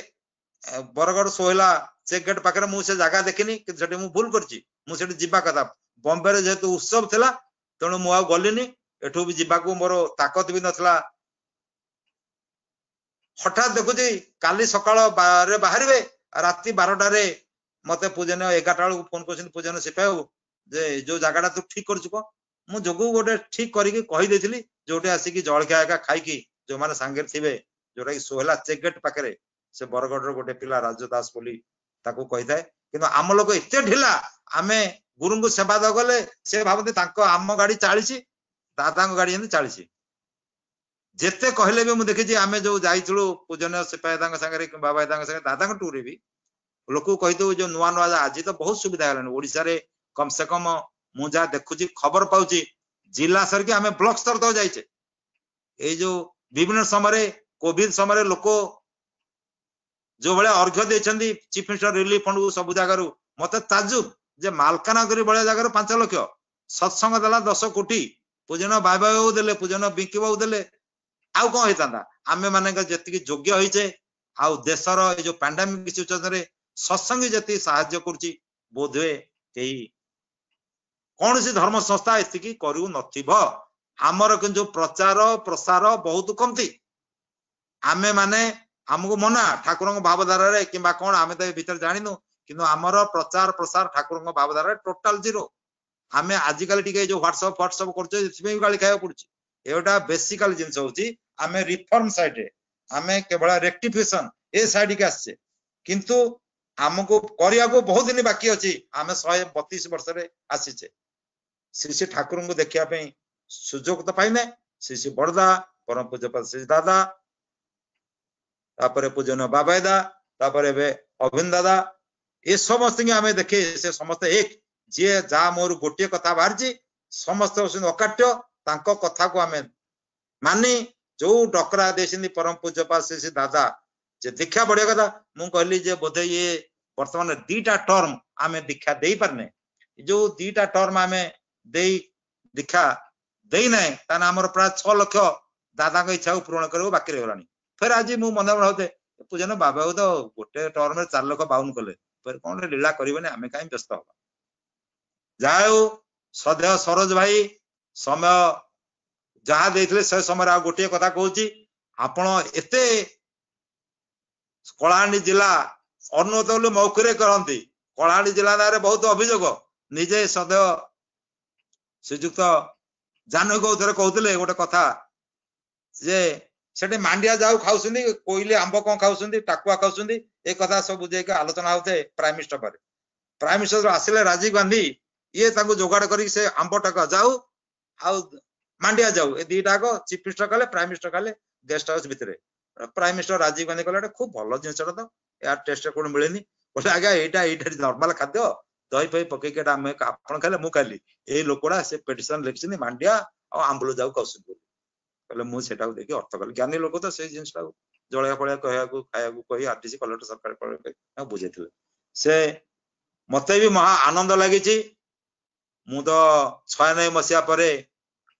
बरगड़ सोहला चेक गेट पाखरे मु से जगह देखिनी कि सेठी मु भूल करची मु सेठी जिबा कथा बॉम्बे रे जेतु उत्सव थिला तणो मु आ गलिनी एठू भी जीवाकू मोर ताकत भी नथला हठात देखुची काली सकाळ बाहरिबे राति 12टा रे मते पूजन 11टा बेलू फोन करछन पूजन सिपाही जे जो जगहटा तू ठीक करछु को मु जोगु गोटे ठीक करिके कहि देथिली जोटे आसी की जळखिया एका खाई की जो माने सांगेर थिबे जोटा की सोहला चेक गेट पाकरे से बरगड रो गोटे पिला राजू दास बोली ताकू कहिथाय किंतु आम लोग एते ढिला आमे गुरु को सेवा द गले से भाबते तांको आम गाड़ी 40 दादा को गाड़ी 40 जेते कहले भी मु देखि आमे जो जाइथलु पूजन सिपाही दांग संगे बाबा दांग संगे दादा को टूरे भी लोक कहि दो जो नुआ नुआ आज तो बहुत सुविधा हलान ओडिसा रे कम से कम मु जा देखुची खबर पाउची जिला स्तर के आमे ब्लॉक स्तर तो जाइछे ए जो विभिन्न समय कोविड समय लोक जो बळे अर्घ्य देछंदी चीफ मिनिस्टर रिलीफ फंड को सब जगह मते ताजुब जे मालकानगरी बळे जगह 5 लाख सत्संग दला 10 कोटी पूजन बाबा देले पूजन बिंकी बाबू देले आउ कोन हेतांदा आमे माने जति योग्य होइछे आउ देशर ए जो पैंडेमिक सिचुएशन रे सत्संग जति सहायता करछि बोधवे केही कौन सी धर्म संस्था एतिकी करू नथिब हमर जो प्रचार प्रसार बहुत कमती आमे माने हमको मना ठाकुर भावधारा रे किबा कोन आमे त भीतर जानिनु किंतु हमर प्रचार प्रसार ठाकुर भावधारा टोटल जीरो आमे आजिकल टिके जो व्हाट्सएप करछो इसमे गाली खाया पड़छि एटा बेसिकल जिंस होछि आमे रिफॉर्म साइड रे आमे केवल रेक्टिफिकेशन ए साइड के आछे किंतु हमको करिया को बहुत दिन बाकी अछि आमे 132 वर्ष रे आसीछे श्री ठाकुर को देखिया पे सुजोग तो पाइने श्री बड़दा परम पूज्य श्री दादा तापरे पूजन बाबादा तापरे बे अभिन दादा ए समस्त के हमें देखे से समस्त एक जे जा मोर गोटे कथा बाहरजी समस्त अकाट्य तांको कथा को हमें मानी जो डकरा देसिनी परम पूज्य श्री दादा जे दीक्षा बढ़िया कथा मु कहली जे बोधे ये वर्तमान दीटा टर्म आमे दीक्षा देई परने जो दीटा टर्म आमे देई दीक्षा देई नै ताना हमर प्राय 6 लाख दादा को इच्छा पूर्ण करबो बाकी रहलानी फिर आज मु मन होते पूजन बाबा तो गोटे टर्म 4 लाख 52 कले फिर कौन लीला करें आम कहीं व्यस्त हम जाओ सदैव सरोज भाई समय जहाँ देते से समय आ गोटे कथा कहूँ आपण एते कलाहांडी जिला अनुमत बोली मौखुरे करती कलाहांडी जिला ना बहुत अभियोग निजे सदैव श्रीजुक्त जानू थे कहते गोटे कथा जे सेटे मांडिया जाऊ खाउसुंदी कोइले आंब कोन खाउसुंदी टाकुआ खाउसुंदी ए कथा सब बुझे के आलोचना होते प्राइम मिनिस्टर पर प्राइम मिनिस्टर आसिले राजीव गांधी ये ताको जोगाड़ करी से आंब टाका जाऊ आ मांडिया जाऊ ए दीटा को चीफ मिनिस्टर कले प्राइम मिनिस्टर कले गेस्ट हाउस भितरे प्राइम मिनिस्टर राजीव गांधी कले खूब भलो जिंसटा तो यार टेस्ट कोन मिलेनी बोले आगे एटा नॉर्मल खाद्य दही फही पकई के हम आपण खाले मु खाली ए लोकड़ा से पिटिशन लिखछनी मांडिया आ आंबलो जाऊ खाउसुंदी कहले मु सेटा देखि अर्थ कल ज्ञानी लोक तो से जिंसटा जळया पळया कहया को खाया को कहि आरटीसी कलेक्टर सरकार कहि बुझेथिले से मते भी महा आनंद लागि छि मु तो 96 मसिया परे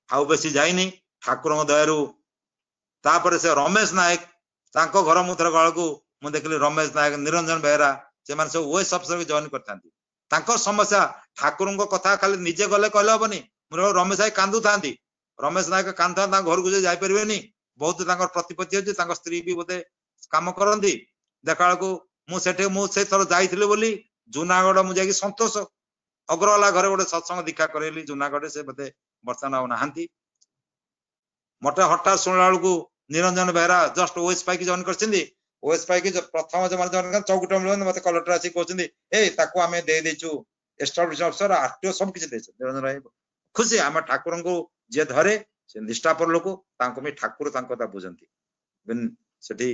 आउ बेसी जाइनी ठाकुर दयारु तापर से रमेश नायक तांको घर मुथर गळ को मु देखली रमेश नायक निरंजन बेहरा से मान सब ओएस अफसर के जॉइन करतांती तांको समस्या ठाकुर को कथा खाली निजे गले कहले हबनी मोर रमेश नायक कांदु थांती रमेश नायक कांथा घर को जाई परिबेनी बहुत प्रतिपत्ति अछि स्त्री भी बोते काम करंती देखा को मु से थर जाइथिले बोली जूनागढ़ मु जाई संतोष अग्रवाला घरे गोटे सत्संग दीक्षा करेली जूनागढ़ से बोते वर्तमान आ नहांती मटे हठात सुनला को निरंजन बेहरा जस्ट ओएस पाई जॉइन करछिंदी ओएस पाई की प्रथम जमान जॉइन चौकुट मिलन मते कलेक्टर आसी कहछिंदी ए ताको हमें दे देछु एस्टाब्लिश अफसर आरटीओ सब किछ देछ निरंजन राय खुशी हम ठाकुर को जे धरे से निष्ठापर लोक तांको में ठाकुर तांको ता बुझंती सेठी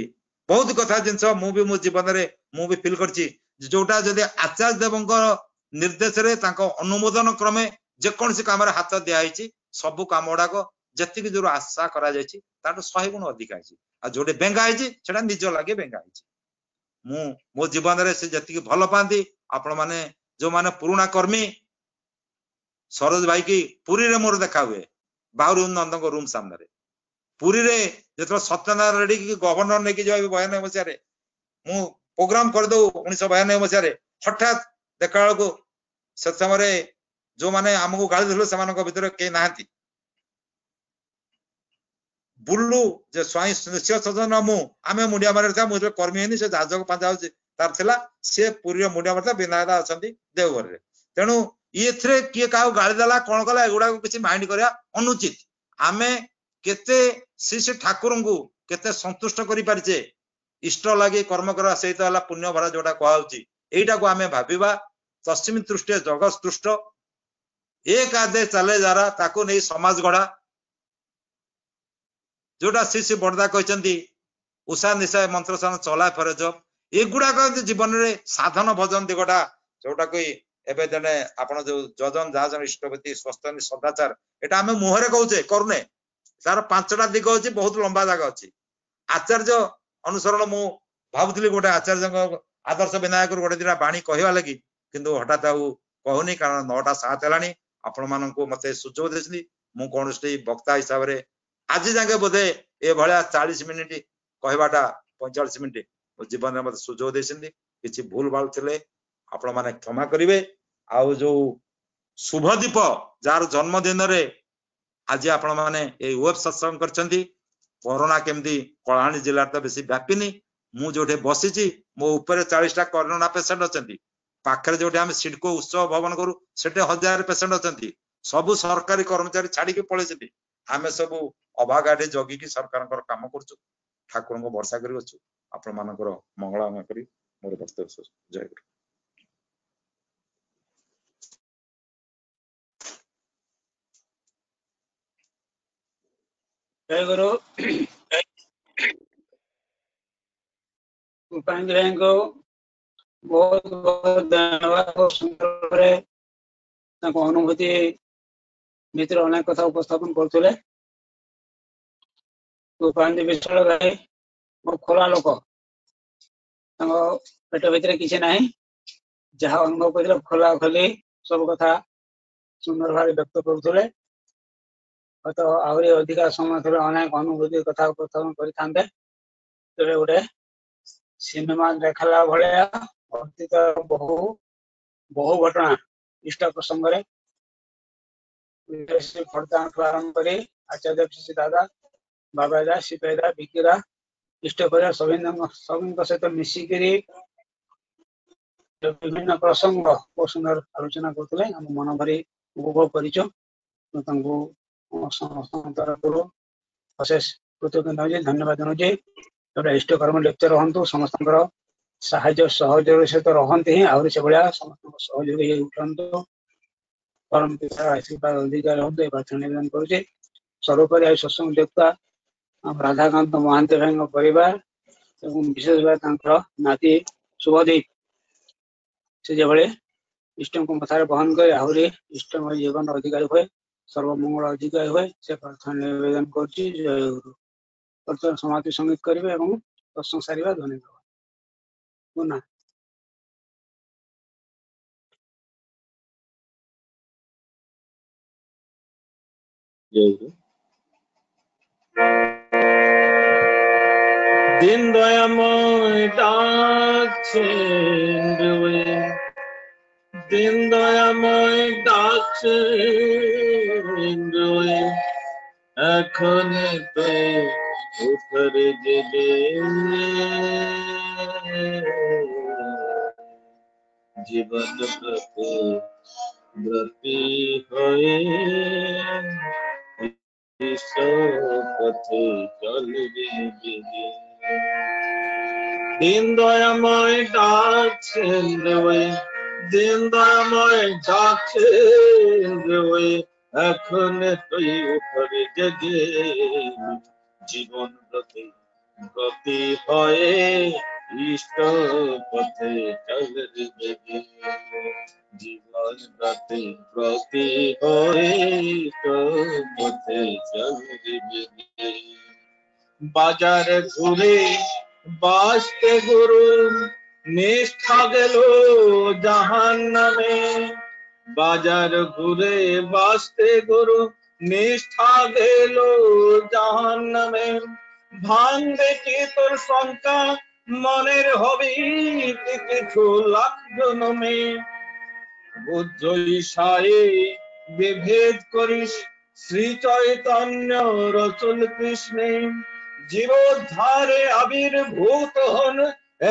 बहुत कथा जिंस मु भी मो जीवन रे मु भी फील करछि जोटा जदि आचार्य देवंको निर्देश रे तांको अनुमोदन क्रमे जे कोनसी काम रे हाथ दिया आइछि सब काम ओडा को जति जोर आशा करा जाइछि ताटो 100 गुण अधिक आइछि आ जोटे बेंगा आइछि सेटा निज लागे बेंगा आइछि मु मो जीवन रे से जति भलो पांती आपण माने जो माने पुराना कर्मी सरोज भाई की पुरी रे मोर देखा हुए बाहुरी नंद को रूम सामने रे पुरी रे जेतो सत्यनारायण रेड्डी की गवर्नर ने की जो 92 मसिया रे मु प्रोग्राम कर दो 1992 मसिया रे हठात देखा को से समय जो माने हमको गाली दिलो से मानको भीतर के नाहंती बुल्लू जे स्वाई निश्चय सजन मु आमे मुंडिया मारे था मुझे कर्मी हेनी से जहाज को पांजा तार थिला से पुरी मुंडिया मारता विनायक अछंती देवघर रे तेनु एथरे किए काउ गाली देला कोन कला एगुडा को किछि माइंड करिया अनुचित आमे केते श्री ठाकुर को केते संतुष्ट करि परिचे इष्ट लागे कर्म करा सहित हला पुण्य भरा जोटा कहउची एटा को आमे भाबिबा पश्चिमी दृष्टि जगत दृष्ट एक आदे चले जारा ताको नै समाज गढ़ा जोटा श्री बड़दा कहचंती उषा निशा मंत्र सान चला फरे जब एगुडा को जीवन रे साधन भजन दिगटा जोटा कोई एबे जने आपण जो जजन जाजन इष्टपति स्वस्तन सदाचार एटा हमें मुहरे कहउचे करूने तार पांचटा दिग होची बहुत लंबा जागा अछि आचार्य अनुसरण मु भाबुतली गोटे आचार्य आदर्श विनायक गोटे दिना बाणी कहवा लगी किंतु हठात आउ कहूनी कारण 9टा 7 हेलानी आपण माननको मते सुजोग देसली मु कोनस्टी वक्ता हिसाब रे आज जाके बोधे ए भलिया 40 मिनिट कहवाटा 45 मिनिट जीवन में मते सुजोग देसली किछि भूल भाल थिले आपण माने क्षमा करिवे आउ जो शुभदीप जार जन्मदिन रे आज आपण माने ए वेब सत्संग करचंती कोरोना केमदी कलाहांडी जिल्ला तो बेसी व्यापिनी मु जोठे बसिची मो ऊपर 40टा कोरोना पेशेंट अछंती पाखरे जोठे हम सिडको उत्सव भवन करू सेटे 1000 पेशेंट अछंती सबु सरकारी कर्मचारी छाडी के पळेछंती आमे सबु अभागाडे जगी की सरकारनकर काम करछु ठाकुर को वर्षा करी अछु आपण मानकर मंगलामय करी मोर वक्तव्य जय गुरु जय गुरु उपांग को बहुत बहुत धन्यवाद सुंदर अनुभूति भीतर अनेक कथा उपस्थापन करते उपांग विशाल भाई खोला लोक पेट भीतर किसी ना जहाँ अनुभव कर खोला खोली सब कथा सुंदर भाव व्यक्त करुले तो आहरी अधिका समय थे अनेक अनुभूति कथा उपस्थापन करते गोटे सिनेमा देखला भाया अतीत बहु बहु घटना इष्ट प्रसंग आरंभ कर आचार्य श्री दादा बाबादा सिपेदा विकिरा इष्ट कर सभी सहित मिसिकी विभिन्न प्रसंग बहुत सुंदर आलोचना करते मन भरी उपभोग कर अशेष कृतज्ञता धन्यवाद जनाऊे इष्ट कर्म लेक्चर रहतु समस्त साहाय्य सहयोग सहित रहते ही आहरी से भाया समस्त सहयोग उठु परम पिता आशीर्वाद अधिकार रहतु प्रार्थना निवेदन करुचे सर्वोपरि सत्संग देवता राधाकांत महांती भाई परिवार विशेष भाव नाती शुभदीप से जो इष्ट को मथार बहन कर आहरी इष्टमय जीवन अधिकारी हुए सर्वमंगल अधिकारी हुए से प्रार्थना निवेदन करुच्ची जय गुरु वर्तमान समाप्ति संगीत करेंगे सत्संग सारिबा धन्यवाद पुनः दिन दयामय डाकछे दिन दयामय डाकछे এখন তো উপরে যেবে জীবন ব্রতী হয়ে পথে চলবে দিন দয়াময় ডাকছেন দেবে দিন দয়াময় ডাকছেন দেবে এখন তুই উপরে জেগে জীবন ব্রতী হয়ে ইষ্ট পথে চলবে জীবন ব্রতী হয়ে ইষ্ট পথে চলবে বাজার ঘুরে বাসতে গুরু নিষ্ঠা গেল জাহান্নামে বাজার ঘুরে বাসতে গুরু নিষ্ঠা গেল জাহান্নামে ভাঙবে কি তোর শঙ্কা মনের হবি কিছু লাখ জনমে বুদ্ধ ইশায়ে বিভেদ করিস শ্রী চৈতন্য রসুল কৃষ্ণে জীবোদ্ধারে আবির্ভূত হন,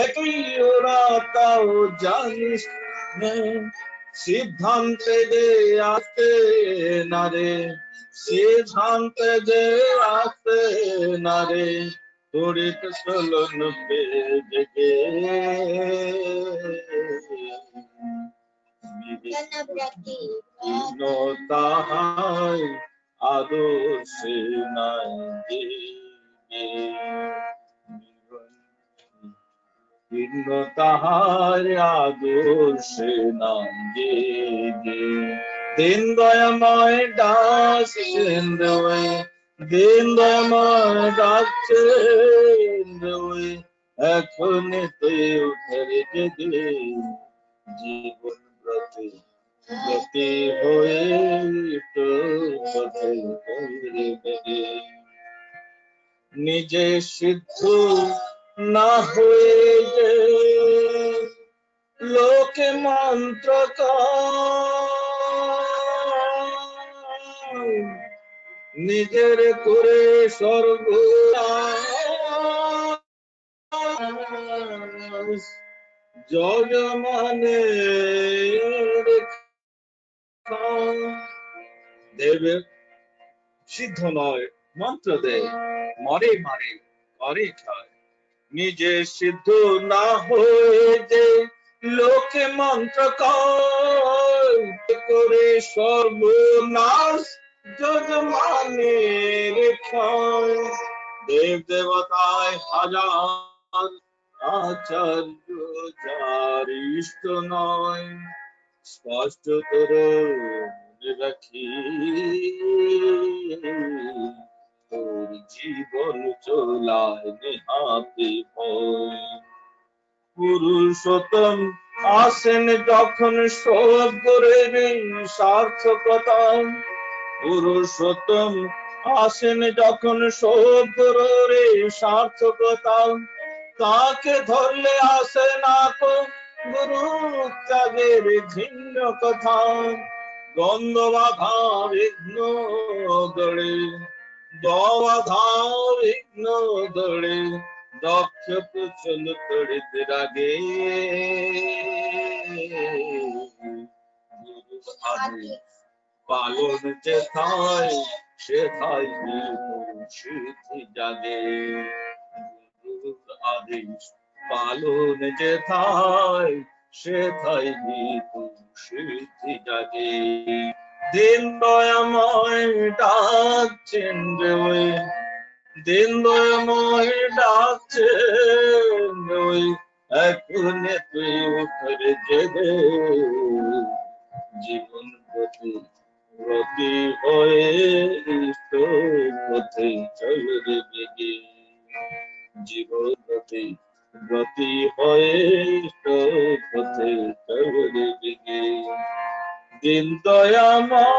একই ওরা তাও জানিস নে। সিদ্ধান্তে যে আসতে না রে, সিদ্ধান্তে যে আসতে না রে, তড়িৎ চলন বেগে তাহাই আদর্শে নাই ভিন্ন তাহার আদর্শে নাই দিন দয়াময় ডাকছেন রে, দিন দয়াময় ডাকছেন রে, এখন তুই উঠে জেগে জীবন ব্রতে গতি হয়ে তো পথে বেগে। নিজে সিদ্ধ না হয়ে যে লোকে মন্ত্র নিজের করে স্বর্গ জগ মানে দেবে সিদ্ধ নয় মন্ত্র দেয়, মরে মারে করে খায়। নিজে সিদ্ধ না হয়ে যে লোকে মন্ত্র করে সর্বনাশ যজ মানে রেখায়। দেব দেবতায় হাজার আচার্য যার ইষ্ট নয়, স্পষ্টতর রাখি তোর জীবন চলায় নেহাতে ভয়। পুরুষোত্তম আসেন যখন সদ্গুরের সার্থকতা, পুরুষোত্তম আসেন যখন সদ্গুরের সার্থকতা, তাকে ধরলে আসে না তো গুরু ত্যাগের ঘৃণ্য কথা। দ্বন্দ্ব বাধা বিঘ্ন দড়ে, বাধা বিঘ্ন দড়ে, দক্ষ কুশল তড়িৎ রাগে। গুরু আদেশ পালন যেথায় সেথায় সিদ্ধি জাগে। গুরুর আদেশ পালন যেথায় সেথায় সিদ্ধি জাগে। দিন দয়াময় ডাকছেন রে, দিন দয়াময় ডাকছেন রে, এখন তুই উঠে জেগে জীবন প্রতি প্রতি হয়ে ইষ্ট পথে চলে বেগে। জীবন প্রতি গতি হয়ে ইষ্ট পথে চলে বেগে। দিন দয়াময়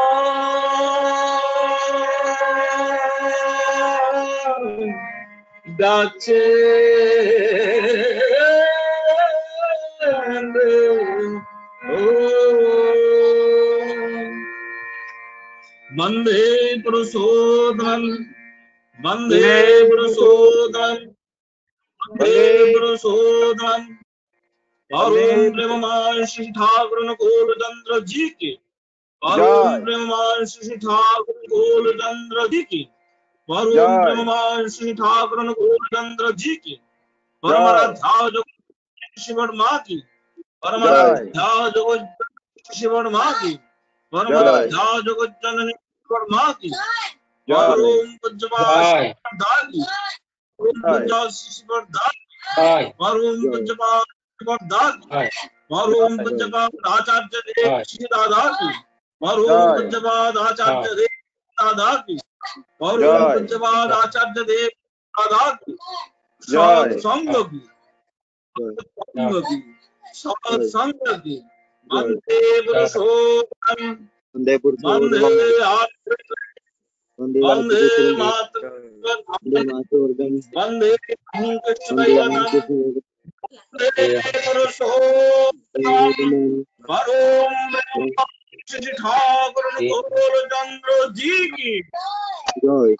ডাকছে বন্দে পুরুষোত্তম, বন্দে পুরুষোত্তম, বন্দে पुरुषोत्तम। अरुण ब्रह्मर्षि ठाकुर गोलचंद्र जी की, अरुण ब्रह्मर्षि ठाकुर गोलचंद्र जी की, अरुण ब्रह्मर्षि ठाकुर गोलचंद्र जी की, परमाराध्या शिवड़ माँ की, परमाराध्या शिवड़ माँ की, परमाराध्या जगत जननी शिवड़ माँ की, ओम पूज्यपाद दास की, ओम पूज्यपाद शिवड़ दास, ओम पूज्यपाद शिवड़ दास, ओम पूज्यपाद आचार्य देव श्री दादा की, ओम पूज्यपाद आचार्य देव दादा की, ओम पूज्यपाद आचार्य देव दादा की, सत्संग की, सत्संग की। वंदे पुरुषोत्तम, वंदे वंदे मातृगण, वंदे कृष्णवंदे पुरुषोत्तम, वरुण श्री ठाकुर अनुकूल चंद्र जी की जय